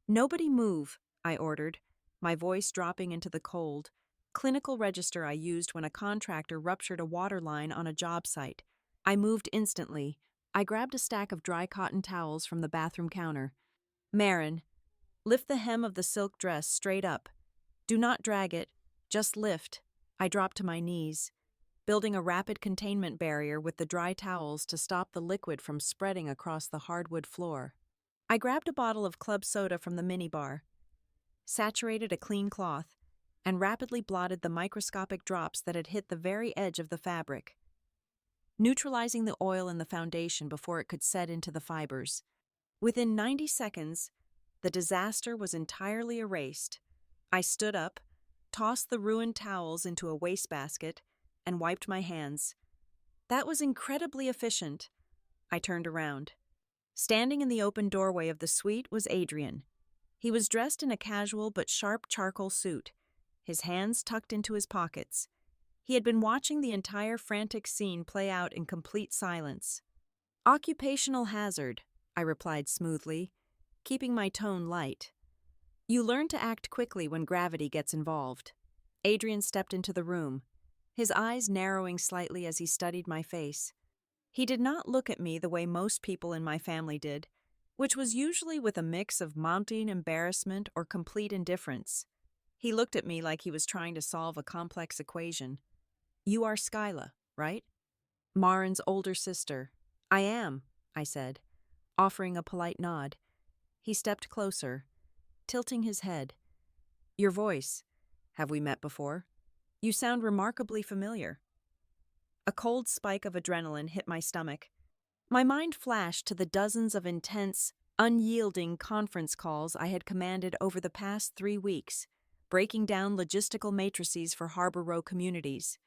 A: "Nobody move," I ordered, my voice dropping into the cold, clinical register I used when a contractor ruptured a water line on a job site. I moved instantly. I grabbed a stack of dry cotton towels from the bathroom counter. "Marin, lift the hem of the silk dress straight up. Do not drag it, just lift." I dropped to my knees, building a rapid containment barrier with the dry towels to stop the liquid from spreading across the hardwood floor. I grabbed a bottle of club soda from the minibar, saturated a clean cloth, and rapidly blotted the microscopic drops that had hit the very edge of the fabric, neutralizing the oil in the foundation before it could set into the fibers. Within 90 seconds, the disaster was entirely erased. I stood up, tossed the ruined towels into a wastebasket, and wiped my hands. That was incredibly efficient. I turned around. Standing in the open doorway of the suite was Adrian. He was dressed in a casual but sharp charcoal suit, his hands tucked into his pockets. He had been watching the entire frantic scene play out in complete silence. "Occupational hazard," I replied smoothly, keeping my tone light. "You learn to act quickly when gravity gets involved." Adrian stepped into the room, his eyes narrowing slightly as he studied my face. He did not look at me the way most people in my family did, which was usually with a mix of mounting embarrassment or complete indifference. He looked at me like he was trying to solve a complex equation. "You are Skyla, right?" "Marin's older sister." "I am," I said, offering a polite nod. He stepped closer, tilting his head. "Your voice. Have we met before? You sound remarkably familiar." A cold spike of adrenaline hit my stomach. My mind flashed to the dozens of intense, unyielding conference calls I had commanded over the past 3 weeks, breaking down logistical matrices for Harbor Row communities.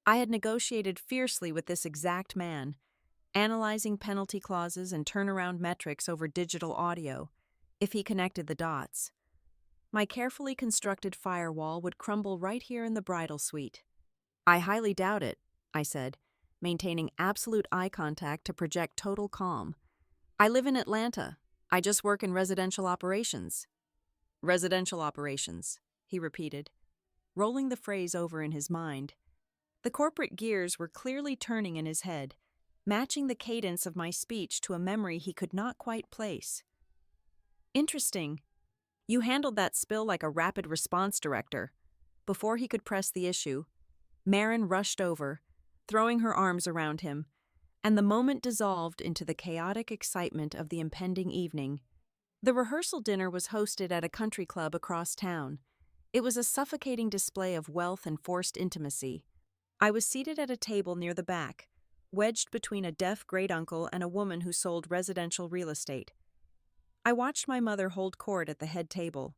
A: I had negotiated fiercely with this exact man, analyzing penalty clauses and turnaround metrics over digital audio, if he connected the dots. My carefully constructed firewall would crumble right here in the bridal suite. "I highly doubt it," I said, maintaining absolute eye contact to project total calm. I live in Atlanta. I just work in residential operations. Residential operations, he repeated, rolling the phrase over in his mind. The corporate gears were clearly turning in his head, matching the cadence of my speech to a memory he could not quite place. Interesting. You handled that spill like a rapid response director. Before he could press the issue, Marin rushed over, throwing her arms around him, and the moment dissolved into the chaotic excitement of the impending evening. The rehearsal dinner was hosted at a country club across town. It was a suffocating display of wealth and forced intimacy. I was seated at a table near the back, wedged between a deaf great-uncle and a woman who sold residential real estate. I watched my mother hold court at the head table.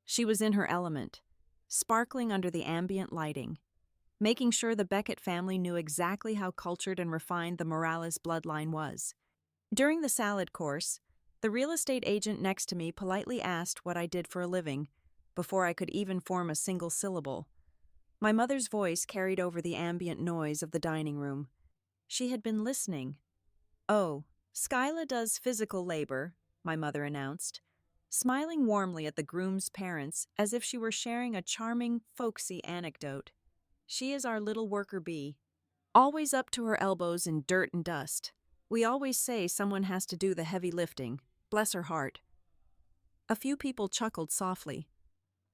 A: She was in her element, sparkling under the ambient lighting, making sure the Beckett family knew exactly how cultured and refined the Morales bloodline was. During the salad course, the real estate agent next to me politely asked what I did for a living, before I could even form a single syllable. My mother's voice carried over the ambient noise of the dining room. She had been listening. "Oh, Skyla does physical labor," my mother announced, smiling warmly at the groom's parents as if she were sharing a charming, folksy anecdote. "She is our little worker bee, always up to her elbows in dirt and dust. We always say someone has to do the heavy lifting. Bless her heart." A few people chuckled softly.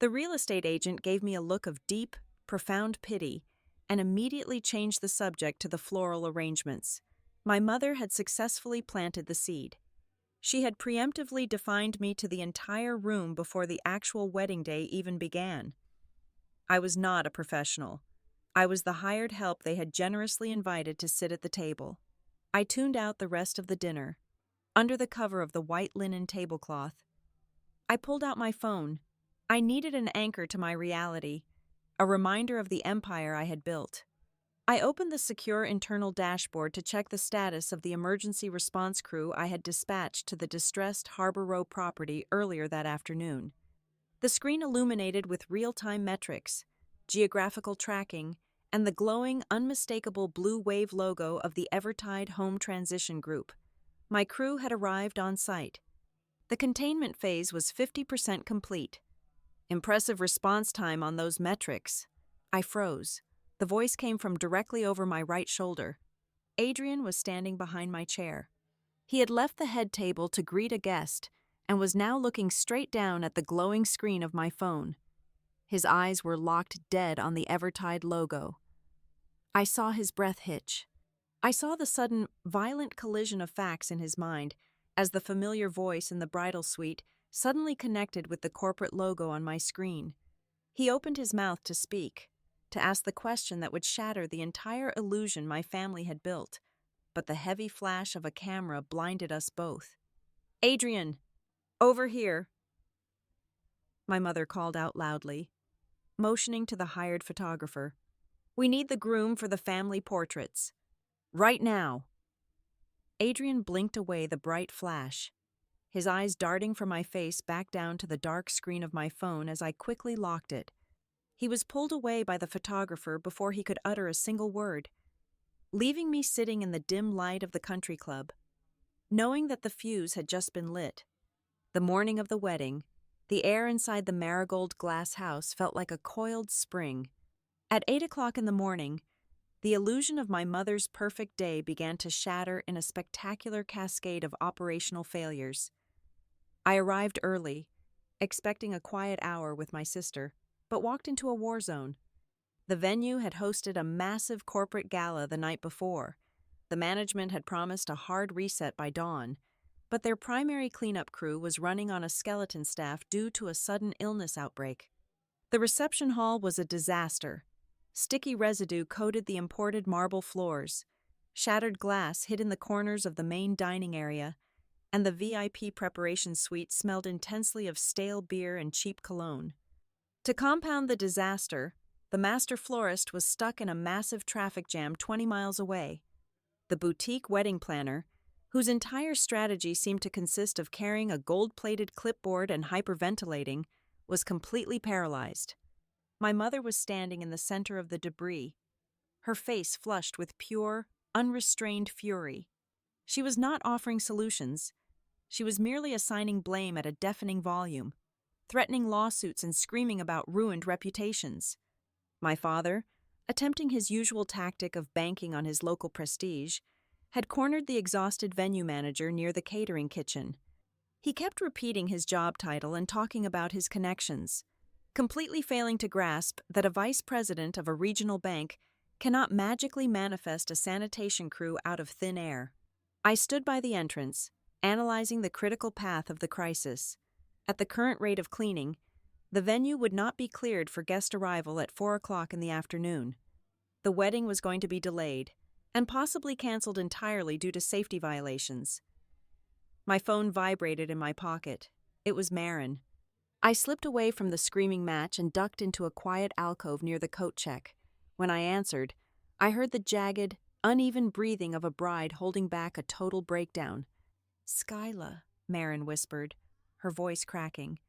A: The real estate agent gave me a look of deep, profound pity and immediately changed the subject to the floral arrangements. My mother had successfully planted the seed. She had preemptively defined me to the entire room before the actual wedding day even began. I was not a professional. I was the hired help they had generously invited to sit at the table. I tuned out the rest of the dinner, under the cover of the white linen tablecloth. I pulled out my phone. I needed an anchor to my reality, a reminder of the empire I had built. I opened the secure internal dashboard to check the status of the emergency response crew I had dispatched to the distressed Harbor Row property earlier that afternoon. The screen illuminated with real-time metrics, geographical tracking, and the glowing, unmistakable blue wave logo of the Evertide Home Transition Group. My crew had arrived on site. The containment phase was 50% complete. Impressive response time on those metrics. I froze. The voice came from directly over my right shoulder. Adrian was standing behind my chair. He had left the head table to greet a guest and was now looking straight down at the glowing screen of my phone. His eyes were locked dead on the Evertide logo. I saw his breath hitch. I saw the sudden, violent collision of facts in his mind as the familiar voice in the bridal suite suddenly connected with the corporate logo on my screen. He opened his mouth to speak, to ask the question that would shatter the entire illusion my family had built, but the heavy flash of a camera blinded us both. "Adrian, over here," my mother called out loudly, motioning to the hired photographer. "We need the groom for the family portraits. Right now." Adrian blinked away the bright flash, his eyes darting from my face back down to the dark screen of my phone as I quickly locked it. He was pulled away by the photographer before he could utter a single word, leaving me sitting in the dim light of the country club, knowing that the fuse had just been lit. The morning of the wedding, the air inside the marigold glass house felt like a coiled spring. At 8 o'clock in the morning, the illusion of my mother's perfect day began to shatter in a spectacular cascade of operational failures. I arrived early, expecting a quiet hour with my sister, but walked into a war zone. The venue had hosted a massive corporate gala the night before. The management had promised a hard reset by dawn, but their primary cleanup crew was running on a skeleton staff due to a sudden illness outbreak. The reception hall was a disaster. Sticky residue coated the imported marble floors. Shattered glass hid in the corners of the main dining area, and the VIP preparation suite smelled intensely of stale beer and cheap cologne. To compound the disaster, the master florist was stuck in a massive traffic jam 20 miles away. The boutique wedding planner, whose entire strategy seemed to consist of carrying a gold-plated clipboard and hyperventilating, was completely paralyzed. My mother was standing in the center of the debris, her face flushed with pure, unrestrained fury. She was not offering solutions. She was merely assigning blame at a deafening volume, threatening lawsuits and screaming about ruined reputations. My father, attempting his usual tactic of banking on his local prestige, had cornered the exhausted venue manager near the catering kitchen. He kept repeating his job title and talking about his connections, completely failing to grasp that a vice president of a regional bank cannot magically manifest a sanitation crew out of thin air. I stood by the entrance, analyzing the critical path of the crisis. At the current rate of cleaning, the venue would not be cleared for guest arrival at 4 o'clock in the afternoon. The wedding was going to be delayed, and possibly canceled entirely due to safety violations. My phone vibrated in my pocket. It was Marin. I slipped away from the screaming match and ducked into a quiet alcove near the coat check. When I answered, I heard the jagged, uneven breathing of a bride holding back a total breakdown. "Skyla," Marin whispered, her voice cracking.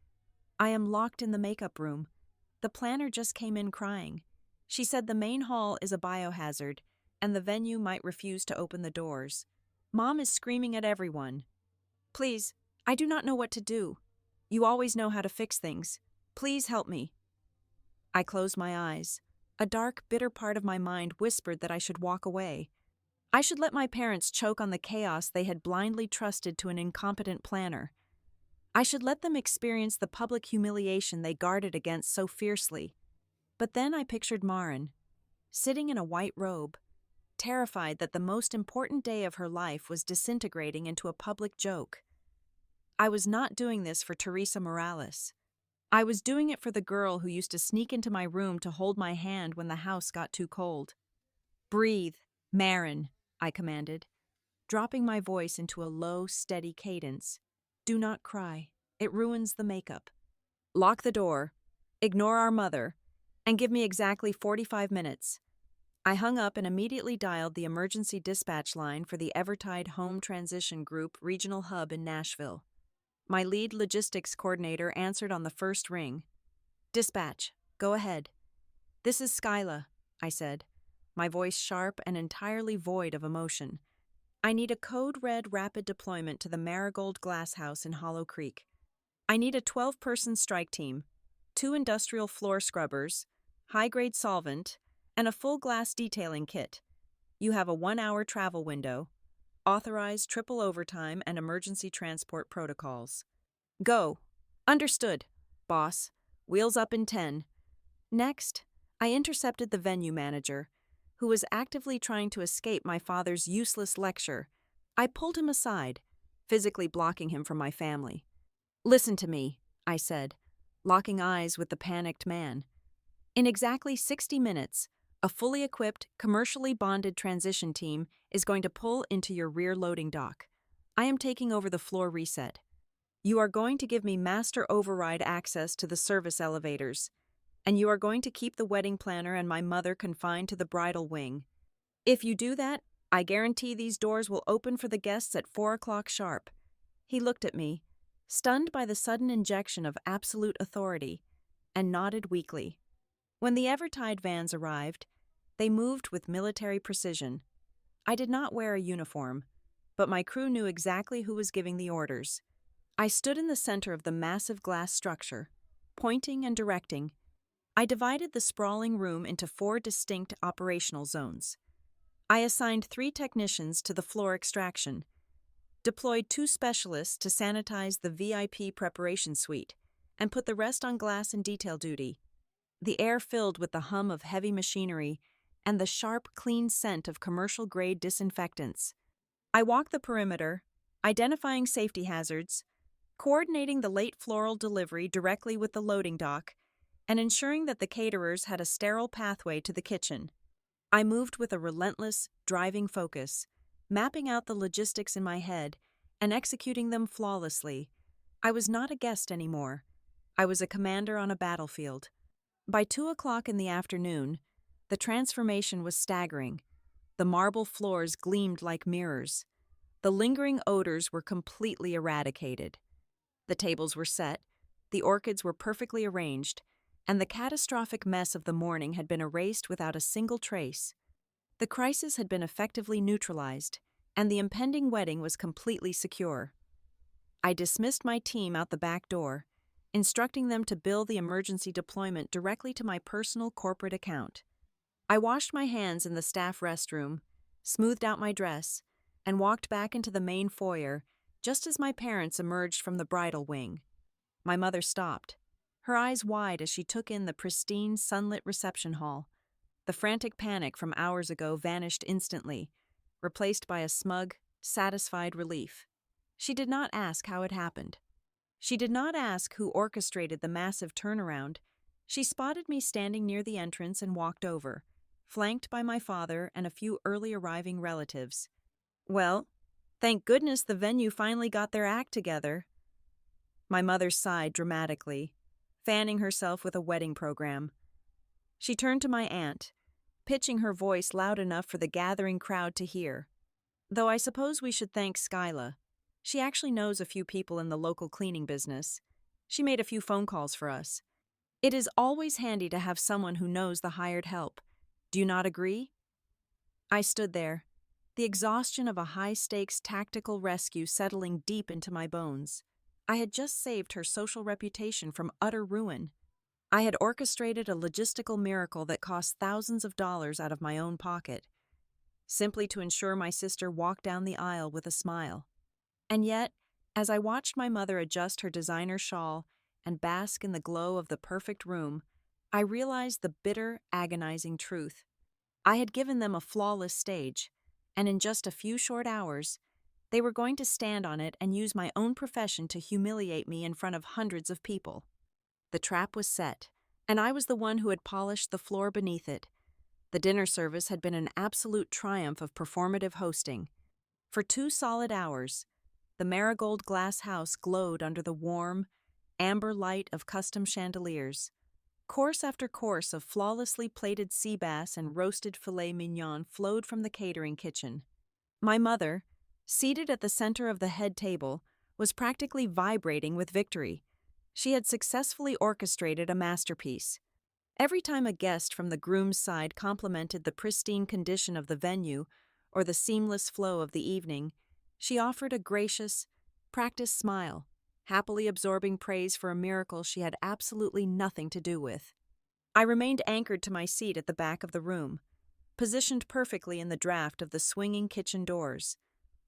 A: "I am locked in the makeup room. The planner just came in crying. She said the main hall is a biohazard, and the venue might refuse to open the doors. Mom is screaming at everyone. Please, I do not know what to do. You always know how to fix things. Please help me." I closed my eyes. A dark, bitter part of my mind whispered that I should walk away. I should let my parents choke on the chaos they had blindly trusted to an incompetent planner. I should let them experience the public humiliation they guarded against so fiercely. But then I pictured Marin, sitting in a white robe, terrified that the most important day of her life was disintegrating into a public joke. I was not doing this for Teresa Morales. I was doing it for the girl who used to sneak into my room to hold my hand when the house got too cold. "Breathe, Marin," I commanded, dropping my voice into a low, steady cadence. "Do not cry. It ruins the makeup. Lock the door, ignore our mother, and give me exactly 45 minutes. I hung up and immediately dialed the emergency dispatch line for the Evertide Home Transition Group regional hub in Nashville. My lead logistics coordinator answered on the first ring. "Dispatch, go ahead." "This is Skyla," I said, my voice sharp and entirely void of emotion. "I need a code-red rapid deployment to the Marigold Glass House in Hollow Creek. I need a 12-person strike team, 2 industrial floor scrubbers, high-grade solvent, and a full glass detailing kit. You have a 1-hour travel window. Authorized triple overtime and emergency transport protocols. Go." "Understood, boss. Wheels up in 10. Next, I intercepted the venue manager, who was actively trying to escape my father's useless lecture. I pulled him aside, physically blocking him from my family. "Listen to me," I said, locking eyes with the panicked man. "In exactly 60 minutes, a fully equipped, commercially bonded transition team is going to pull into your rear loading dock. I am taking over the floor reset. You are going to give me master override access to the service elevators, and you are going to keep the wedding planner and my mother confined to the bridal wing. If you do that, I guarantee these doors will open for the guests at 4 o'clock sharp." He looked at me, stunned by the sudden injection of absolute authority, and nodded weakly. When the Evertide vans arrived, they moved with military precision. I did not wear a uniform, but my crew knew exactly who was giving the orders. I stood in the center of the massive glass structure, pointing and directing. I divided the sprawling room into 4 distinct operational zones. I assigned 3 technicians to the floor extraction, deployed 2 specialists to sanitize the VIP preparation suite, and put the rest on glass and detail duty. The air filled with the hum of heavy machinery and the sharp, clean scent of commercial-grade disinfectants. I walked the perimeter, identifying safety hazards, coordinating the late floral delivery directly with the loading dock, and ensuring that the caterers had a sterile pathway to the kitchen. I moved with a relentless, driving focus, mapping out the logistics in my head and executing them flawlessly. I was not a guest anymore. I was a commander on a battlefield. By 2 o'clock in the afternoon, the transformation was staggering. The marble floors gleamed like mirrors. The lingering odors were completely eradicated. The tables were set, the orchids were perfectly arranged, and the catastrophic mess of the morning had been erased without a single trace. The crisis had been effectively neutralized, and the impending wedding was completely secure. I dismissed my team out the back door, instructing them to bill the emergency deployment directly to my personal corporate account. I washed my hands in the staff restroom, smoothed out my dress, and walked back into the main foyer just as my parents emerged from the bridal wing. My mother stopped, her eyes wide as she took in the pristine, sunlit reception hall. The frantic panic from hours ago vanished instantly, replaced by a smug, satisfied relief. She did not ask how it happened. She did not ask who orchestrated the massive turnaround. She spotted me standing near the entrance and walked over, flanked by my father and a few early arriving relatives. "Well, thank goodness the venue finally got their act together." My mother sighed dramatically, fanning herself with a wedding program. She turned to my aunt, pitching her voice loud enough for the gathering crowd to hear. "Though I suppose we should thank Skyla. She actually knows a few people in the local cleaning business. She made a few phone calls for us. It is always handy to have someone who knows the hired help. Do you not agree?" I stood there, the exhaustion of a high-stakes tactical rescue settling deep into my bones. I had just saved her social reputation from utter ruin. I had orchestrated a logistical miracle that cost thousands of dollars out of my own pocket, simply to ensure my sister walked down the aisle with a smile. And yet, as I watched my mother adjust her designer shawl and bask in the glow of the perfect room, I realized the bitter, agonizing truth. I had given them a flawless stage, and in just a few short hours, they were going to stand on it and use my own profession to humiliate me in front of hundreds of people. The trap was set, and I was the one who had polished the floor beneath it. The dinner service had been an absolute triumph of performative hosting. For 2 solid hours, the marigold glass house glowed under the warm, amber light of custom chandeliers. Course after course of flawlessly plated sea bass and roasted filet mignon flowed from the catering kitchen. My mother, seated at the center of the head table, was practically vibrating with victory. She had successfully orchestrated a masterpiece. Every time a guest from the groom's side complimented the pristine condition of the venue or the seamless flow of the evening, she offered a gracious, practiced smile, happily absorbing praise for a miracle she had absolutely nothing to do with. I remained anchored to my seat at the back of the room, positioned perfectly in the draft of the swinging kitchen doors.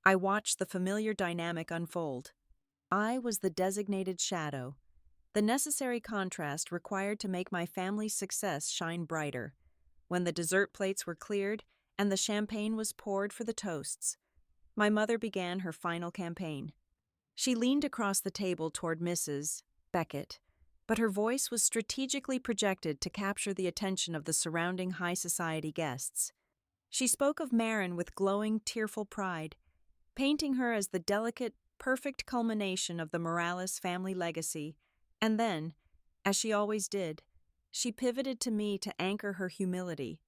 A: I watched the familiar dynamic unfold. I was the designated shadow, the necessary contrast required to make my family's success shine brighter. When the dessert plates were cleared and the champagne was poured for the toasts, my mother began her final campaign. She leaned across the table toward Mrs. Beckett, but her voice was strategically projected to capture the attention of the surrounding high society guests. She spoke of Marin with glowing, tearful pride, painting her as the delicate, perfect culmination of the Morales family legacy, and then, as she always did, she pivoted to me to anchor her humility.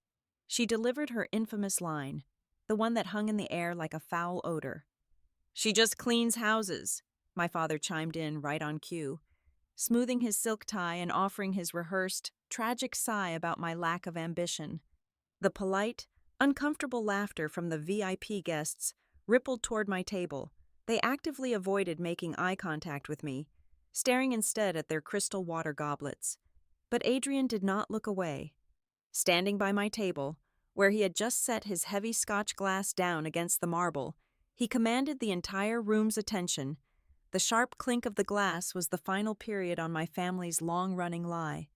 A: She delivered her infamous line, the one that hung in the air like a foul odor. "She just cleans houses," my father chimed in right on cue, smoothing his silk tie and offering his rehearsed, tragic sigh about my lack of ambition. The polite, uncomfortable laughter from the VIP guests rippled toward my table. They actively avoided making eye contact with me, staring instead at their crystal water goblets. But Adrian did not look away. Standing by my table, where he had just set his heavy Scotch glass down against the marble, he commanded the entire room's attention. The sharp clink of the glass was the final period on my family's long-running lie.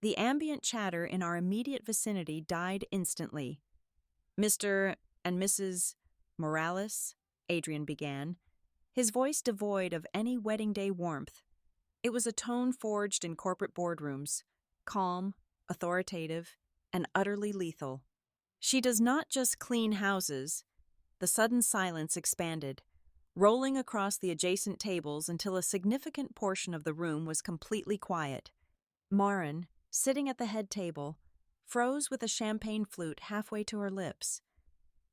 A: The ambient chatter in our immediate vicinity died instantly. "Mr. and Mrs. Morales," Adrian began, his voice devoid of any wedding day warmth. It was a tone forged in corporate boardrooms, calm, authoritative, and utterly lethal. "She does not just clean houses." The sudden silence expanded, rolling across the adjacent tables until a significant portion of the room was completely quiet. Marin, sitting at the head table, froze with a champagne flute halfway to her lips.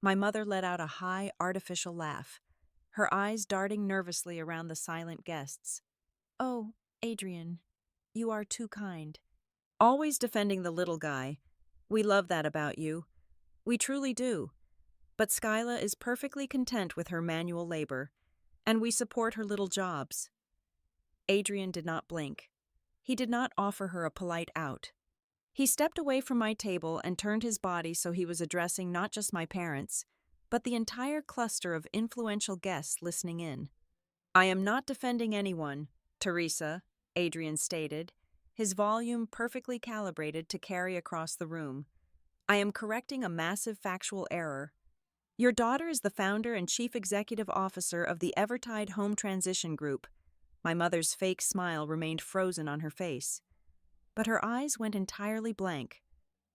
A: My mother let out a high, artificial laugh, her eyes darting nervously around the silent guests. "Oh, Adrian, you are too kind." "Always defending the little guy. We love that about you. We truly do. But Skyla is perfectly content with her manual labor, and we support her little jobs. Adrian did not blink. He did not offer her a polite out. He stepped away from my table and turned his body so he was addressing not just my parents, but the entire cluster of influential guests listening in. I am not defending anyone, Teresa, Adrian stated, his volume perfectly calibrated to carry across the room. I am correcting a massive factual error. Your daughter is the founder and chief executive officer of the Evertide Home Transition Group. My mother's fake smile remained frozen on her face. But her eyes went entirely blank.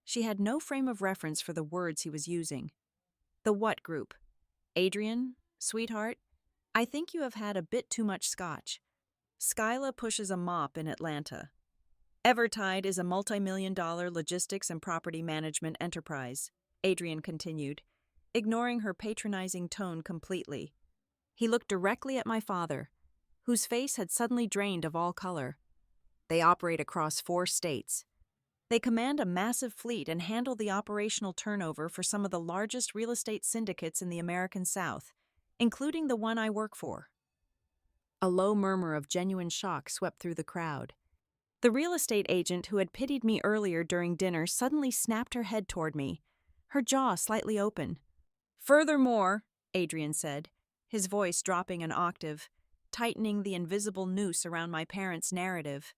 A: She had no frame of reference for the words he was using. The what group? Adrian, sweetheart, I think you have had a bit too much scotch. Skyla pushes a mop in Atlanta. Evertide is a multi-million-dollar logistics and property management enterprise, Adrian continued, ignoring her patronizing tone completely. He looked directly at my father, whose face had suddenly drained of all color. They operate across 4 states. They command a massive fleet and handle the operational turnover for some of the largest real estate syndicates in the American South, including the one I work for. A low murmur of genuine shock swept through the crowd. The real estate agent who had pitied me earlier during dinner suddenly snapped her head toward me, her jaw slightly open. Furthermore, Adrian said, his voice dropping an octave, tightening the invisible noose around my parents' narrative.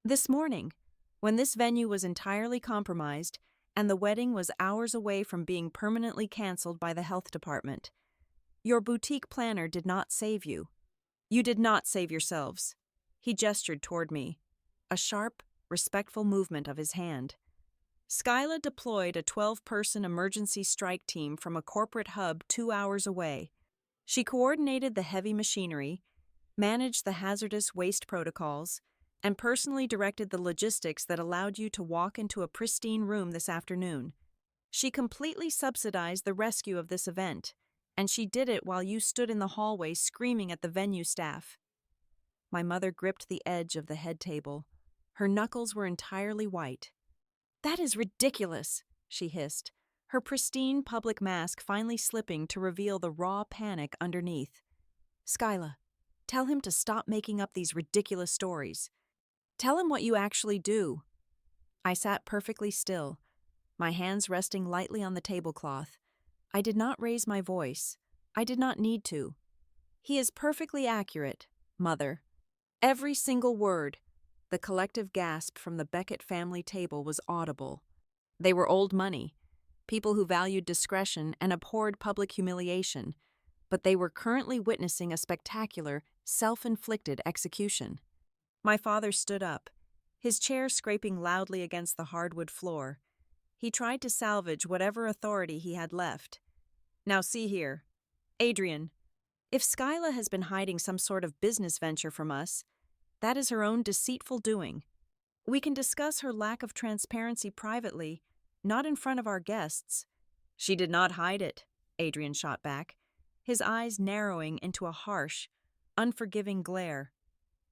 A: This morning, when this venue was entirely compromised and the wedding was hours away from being permanently canceled by the health department, your boutique planner did not save you. You did not save yourselves. He gestured toward me, a sharp, respectful movement of his hand. Skyla deployed a 12-person emergency strike team from a corporate hub 2 hours away. She coordinated the heavy machinery, managed the hazardous waste protocols, and personally directed the logistics that allowed you to walk into a pristine room this afternoon. She completely subsidized the rescue of this event, and she did it while you stood in the hallway screaming at the venue staff. My mother gripped the edge of the head table. Her knuckles were entirely white. That is ridiculous, she hissed, her pristine public mask finally slipping to reveal the raw panic underneath. Skyla, tell him to stop making up these ridiculous stories. Tell him what you actually do. I sat perfectly still, my hands resting lightly on the tablecloth. I did not raise my voice. I did not need to. He is perfectly accurate, Mother. Every single word. The collective gasp from the Beckett family table was audible. They were old money, people who valued discretion and abhorred public humiliation, but they were currently witnessing a spectacular, self-inflicted execution. My father stood up, his chair scraping loudly against the hardwood floor. He tried to salvage whatever authority he had left. Now see here, Adrian, if Skyla has been hiding some sort of business venture from us, that is her own deceitful doing. We can discuss her lack of transparency privately, not in front of our guests. She did not hide it, Adrian shot back, his eyes narrowing into a harsh, unforgiving glare.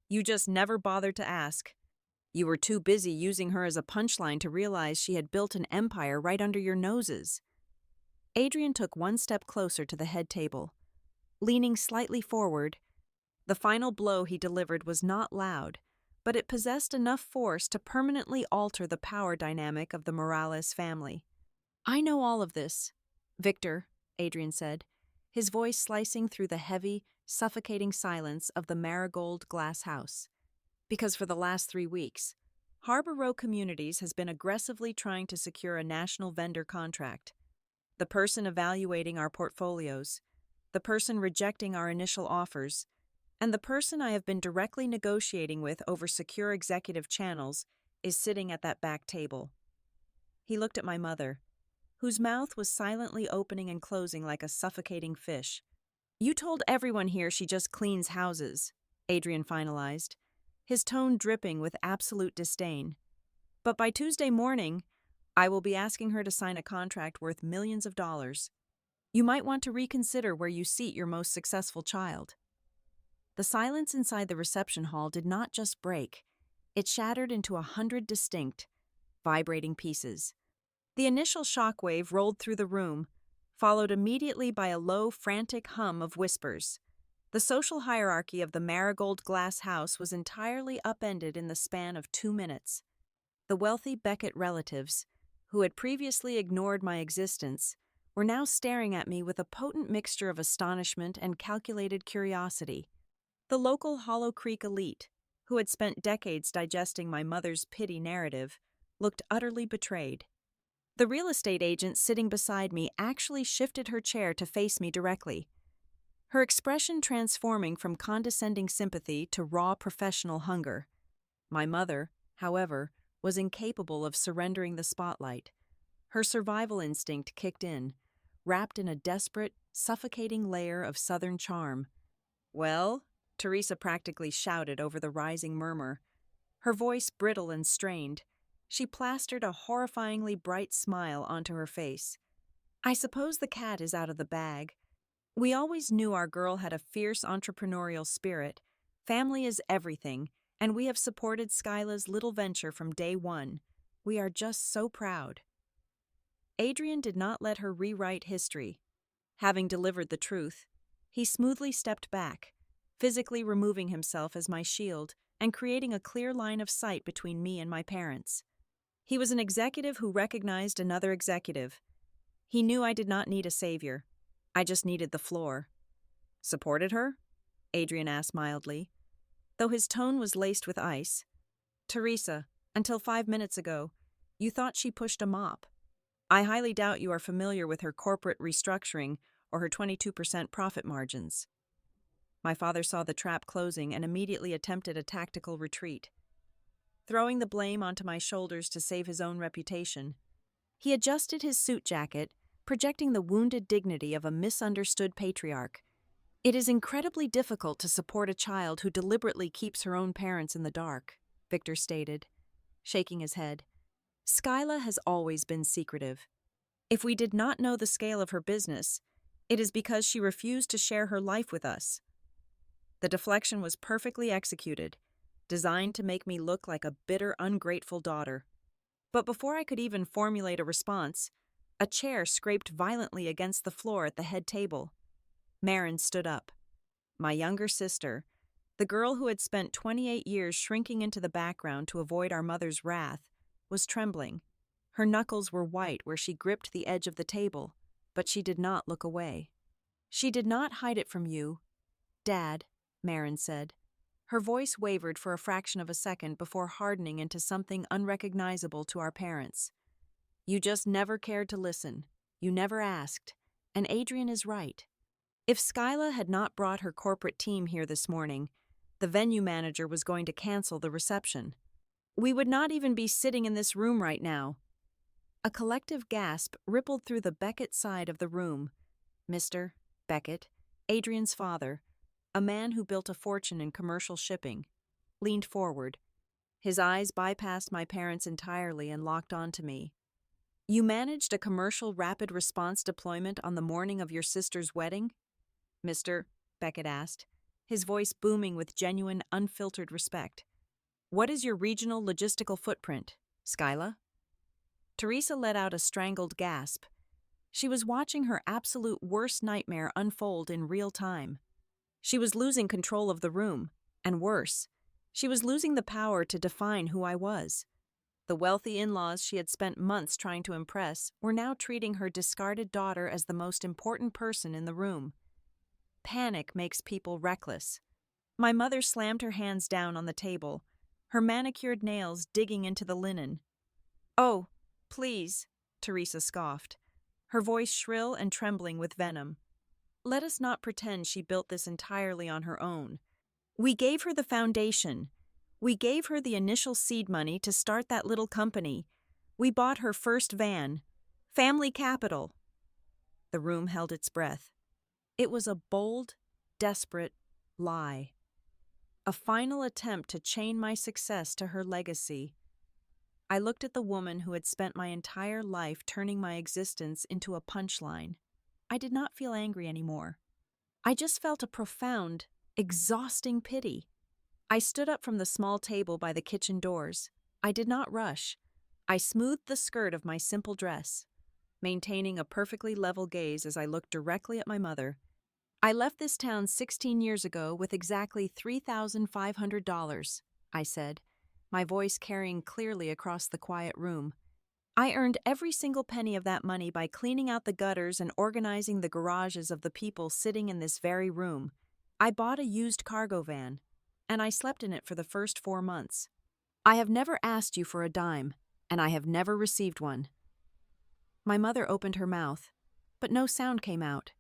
A: You just never bothered to ask. You were too busy using her as a punchline to realize she had built an empire right under your noses. Adrian took one step closer to the head table. Leaning slightly forward, the final blow he delivered was not loud, but it possessed enough force to permanently alter the power dynamic of the Morales family. I know all of this, Victor, Adrian said, his voice slicing through the heavy, suffocating silence of the Marigold glass house. Because for the last 3 weeks, Harbor Row Communities has been aggressively trying to secure a national vendor contract. The person evaluating our portfolios, the person rejecting our initial offers, and the person I have been directly negotiating with over secure executive channels is sitting at that back table. He looked at my mother, whose mouth was silently opening and closing like a suffocating fish. You told everyone here she just cleans houses, Adrian finalized, his tone dripping with absolute disdain. But by Tuesday morning, I will be asking her to sign a contract worth millions of dollars. You might want to reconsider where you seat your most successful child. The silence inside the reception hall did not just break. It shattered into 100 distinct, vibrating pieces. The initial shockwave rolled through the room, followed immediately by a low, frantic hum of whispers. The social hierarchy of the marigold glass house was entirely upended in the span of 2 minutes. The wealthy Beckett relatives, who had previously ignored my existence, were now staring at me with a potent mixture of astonishment and calculated curiosity. The local Hollow Creek elite, who had spent decades digesting my mother's pity narrative, looked utterly betrayed. The real estate agent sitting beside me actually shifted her chair to face me directly, her expression transforming from condescending sympathy to raw professional hunger. My mother, however, was incapable of surrendering the spotlight. Her survival instinct kicked in, wrapped in a desperate, suffocating layer of Southern charm. "Well?" Teresa practically shouted over the rising murmur. Her voice brittle and strained, she plastered a horrifyingly bright smile onto her face. "I suppose the cat is out of the bag. We always knew our girl had a fierce entrepreneurial spirit. Family is everything, and we have supported Skyla's little venture from day one. We are just so proud." Adrian did not let her rewrite history. Having delivered the truth, he smoothly stepped back, physically removing himself as my shield and creating a clear line of sight between me and my parents. He was an executive who recognized another executive. He knew I did not need a savior. I just needed the floor. "Supported her?" Adrian asked mildly, though his tone was laced with ice. "Teresa, until 5 minutes ago, you thought she pushed a mop. I highly doubt you are familiar with her corporate restructuring or her 22% profit margins." My father saw the trap closing and immediately attempted a tactical retreat, throwing the blame onto my shoulders to save his own reputation. He adjusted his suit jacket, projecting the wounded dignity of a misunderstood patriarch. "It is incredibly difficult to support a child who deliberately keeps her own parents in the dark," Victor stated, shaking his head. "Skyla has always been secretive. If we did not know the scale of her business, it is because she refused to share her life with us." The deflection was perfectly executed, designed to make me look like a bitter, ungrateful daughter. But before I could even formulate a response, a chair scraped violently against the floor at the head table. Marin stood up. My younger sister, the girl who had spent 28 years shrinking into the background to avoid our mother's wrath, was trembling. Her knuckles were white where she gripped the edge of the table, but she did not look away. "She did not hide it from you, Dad," Marin said. Her voice wavered for a fraction of a second before hardening into something unrecognizable to our parents. "You just never cared to listen. You never asked. And Adrian is right. If Skyla had not brought her corporate team here this morning, the venue manager was going to cancel the reception. We would not even be sitting in this room right now." A collective gasp rippled through the Beckett side of the room. Mr. Beckett, Adrian's father, a man who built a fortune in commercial shipping, leaned forward. His eyes bypassed my parents entirely and locked onto me. "You managed a commercial rapid response deployment on the morning of your sister's wedding?" Mr. Beckett asked, his voice booming with genuine, unfiltered respect. "What is your regional logistical footprint, Skyla?" Teresa let out a strangled gasp. She was watching her absolute worst nightmare unfold in real time. She was losing control of the room, and worse, she was losing the power to define who I was. The wealthy in-laws she had spent months trying to impress were now treating her discarded daughter as the most important person in the room. Panic makes people reckless. My mother slammed her hands down on the table, her manicured nails digging into the linen. "Oh, please," Teresa scoffed, her voice shrill and trembling with venom. "Let us not pretend she built this entirely on her own. We gave her the foundation. We gave her the initial seed money to start that little company. We bought her first van. Family capital." The room held its breath. It was a bold, desperate lie. A final attempt to chain my success to her legacy. I looked at the woman who had spent my entire life turning my existence into a punchline. I did not feel angry anymore. I just felt a profound, exhausting pity. I stood up from the small table by the kitchen doors. I did not rush. I smoothed the skirt of my simple dress, maintaining a perfectly level gaze as I looked directly at my mother. I left this town 16 years ago with exactly $3,500, I said, my voice carrying clearly across the quiet room. I earned every single penny of that money by cleaning out the gutters and organizing the garages of the people sitting in this very room. I bought a used cargo van, and I slept in it for the first 4 months. I have never asked you for a dime, and I have never received one. My mother opened her mouth, but no sound came out.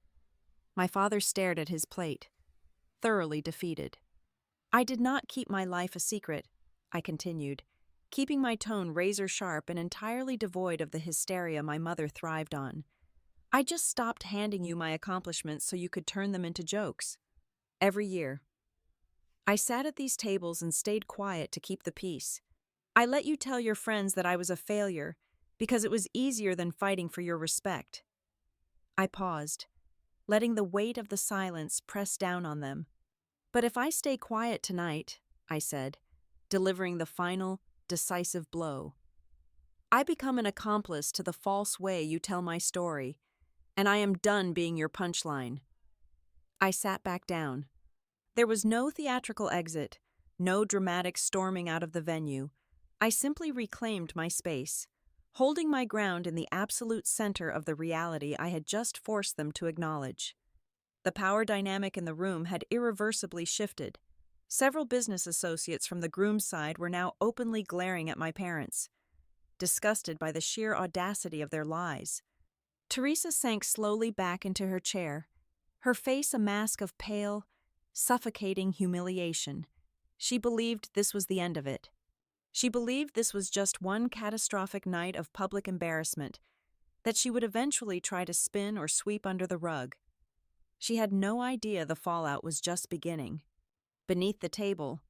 A: My father stared at his plate, thoroughly defeated. I did not keep my life a secret, I continued, keeping my tone razor-sharp and entirely devoid of the hysteria my mother thrived on. I just stopped handing you my accomplishments so you could turn them into jokes. Every year. I sat at these tables and stayed quiet to keep the peace. I let you tell your friends that I was a failure because it was easier than fighting for your respect. I paused, letting the weight of the silence press down on them. But if I stay quiet tonight, I said, delivering the final, decisive blow, I become an accomplice to the false way you tell my story, and I am done being your punchline. I sat back down. There was no theatrical exit, no dramatic storming out of the venue. I simply reclaimed my space, holding my ground in the absolute center of the reality I had just forced them to acknowledge. The power dynamic in the room had irreversibly shifted. Several business associates from the Groom side were now openly glaring at my parents, disgusted by the sheer audacity of their lies. Teresa sank slowly back into her chair, her face a mask of pale, suffocating humiliation. She believed this was the end of it. She believed this was just one catastrophic night of public embarrassment that she would eventually try to spin or sweep under the rug. She had no idea the fallout was just beginning. Beneath the table,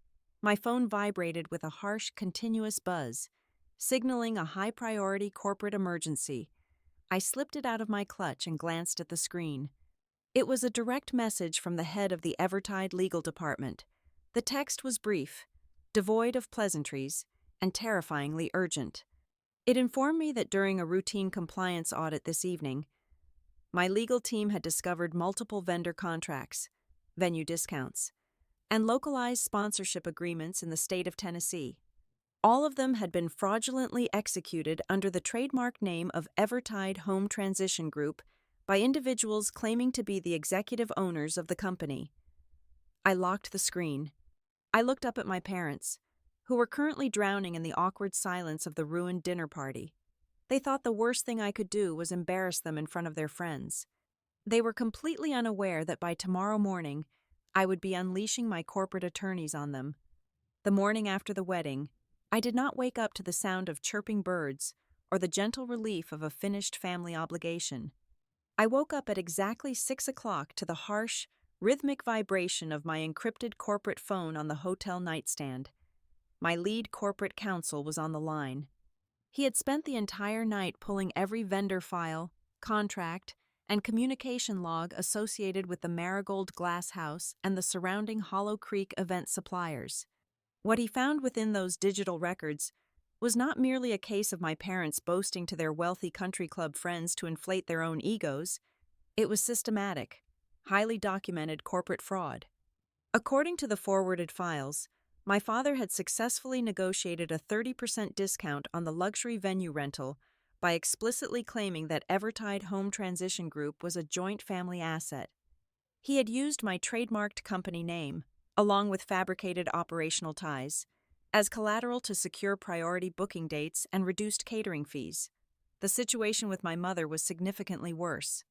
A: my phone vibrated with a harsh, continuous buzz, signaling a high-priority corporate emergency. I slipped it out of my clutch and glanced at the screen. It was a direct message from the head of the Evertide legal department. The text was brief, devoid of pleasantries, and terrifyingly urgent. It informed me that during a routine compliance audit this evening, my legal team had discovered multiple vendor contracts, venue discounts, and localized sponsorship agreements in the state of Tennessee. All of them had been fraudulently executed under the trademark name of Evertide Home Transition Group by individuals claiming to be the executive owners of the company. I locked the screen. I looked up at my parents, who were currently drowning in the awkward silence of the ruined dinner party. They thought the worst thing I could do was embarrass them in front of their friends. They were completely unaware that by tomorrow morning, I would be unleashing my corporate attorneys on them. The morning after the wedding, I did not wake up to the sound of chirping birds or the gentle relief of a finished family obligation. I woke up at exactly 6 o'clock to the harsh, rhythmic vibration of my encrypted corporate phone on the hotel nightstand. My lead corporate counsel was on the line. He had spent the entire night pulling every vendor file, contract, and communication log associated with the Marigold Glass House and the surrounding Hollow Creek event suppliers. What he found within those digital records was not merely a case of my parents boasting to their wealthy country club friends to inflate their own egos. It was systematic, highly documented corporate fraud. According to the forwarded files, my father had successfully negotiated a 30% discount on the luxury venue rental by explicitly claiming that Evertide Home Transition Group was a joint family asset. He had used my trademarked company name, along with fabricated operational ties, as collateral to secure priority booking dates and reduced catering fees. The situation with my mother was significantly worse.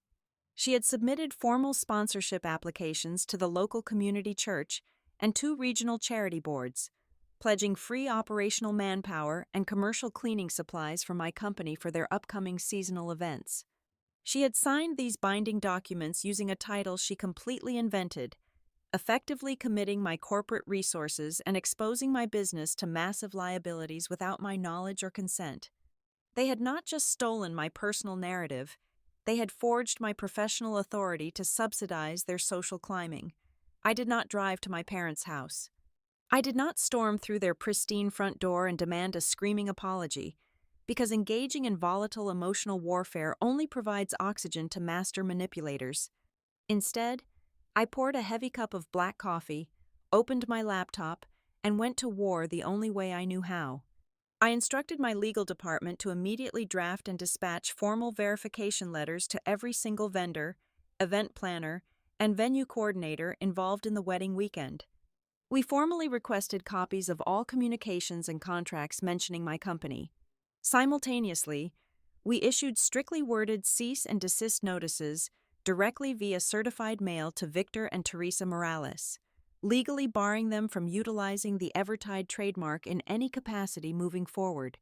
A: She had submitted formal sponsorship applications to the local community church and 2 regional charity boards, pledging free operational manpower and commercial cleaning supplies from my company for their upcoming seasonal events. She had signed these binding documents using a title she completely invented, effectively committing my corporate resources and exposing my business to massive liabilities without my knowledge or consent. They had not just stolen my personal narrative, they had forged my professional authority to subsidize their social climbing. I did not drive to my parents' house. I did not storm through their pristine front door and demand a screaming apology. because engaging in volatile emotional warfare only provides oxygen to master manipulators. Instead, I poured a heavy cup of black coffee, opened my laptop, and went to war the only way I knew how. I instructed my legal department to immediately draft and dispatch formal verification letters to every single vendor, event planner, and venue coordinator involved in the wedding weekend. We formally requested copies of all communications and contracts mentioning my company. Simultaneously, we issued strictly worded cease and desist notices directly via certified mail to Victor and Teresa Morales, legally barring them from utilizing the Evertide trademark in any capacity moving forward.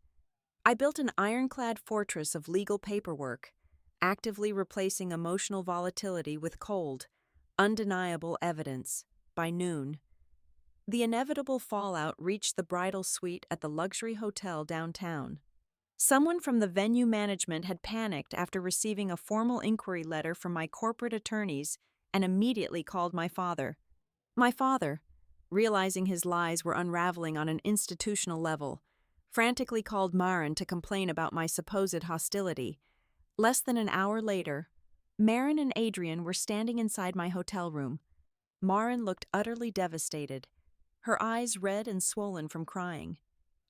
A: I built an ironclad fortress of legal paperwork, actively replacing emotional volatility with cold, undeniable evidence. By noon, the inevitable fallout reached the bridal suite at the luxury hotel downtown. Someone from the venue management had panicked after receiving a formal inquiry letter from my corporate attorneys and immediately called my father. My father, realizing his lies were unraveling on an institutional level, frantically called Maren to complain about my supposed hostility. Less than an hour later, Maren and Adrian were standing inside my hotel room. Maren looked utterly devastated, her eyes red and swollen from crying.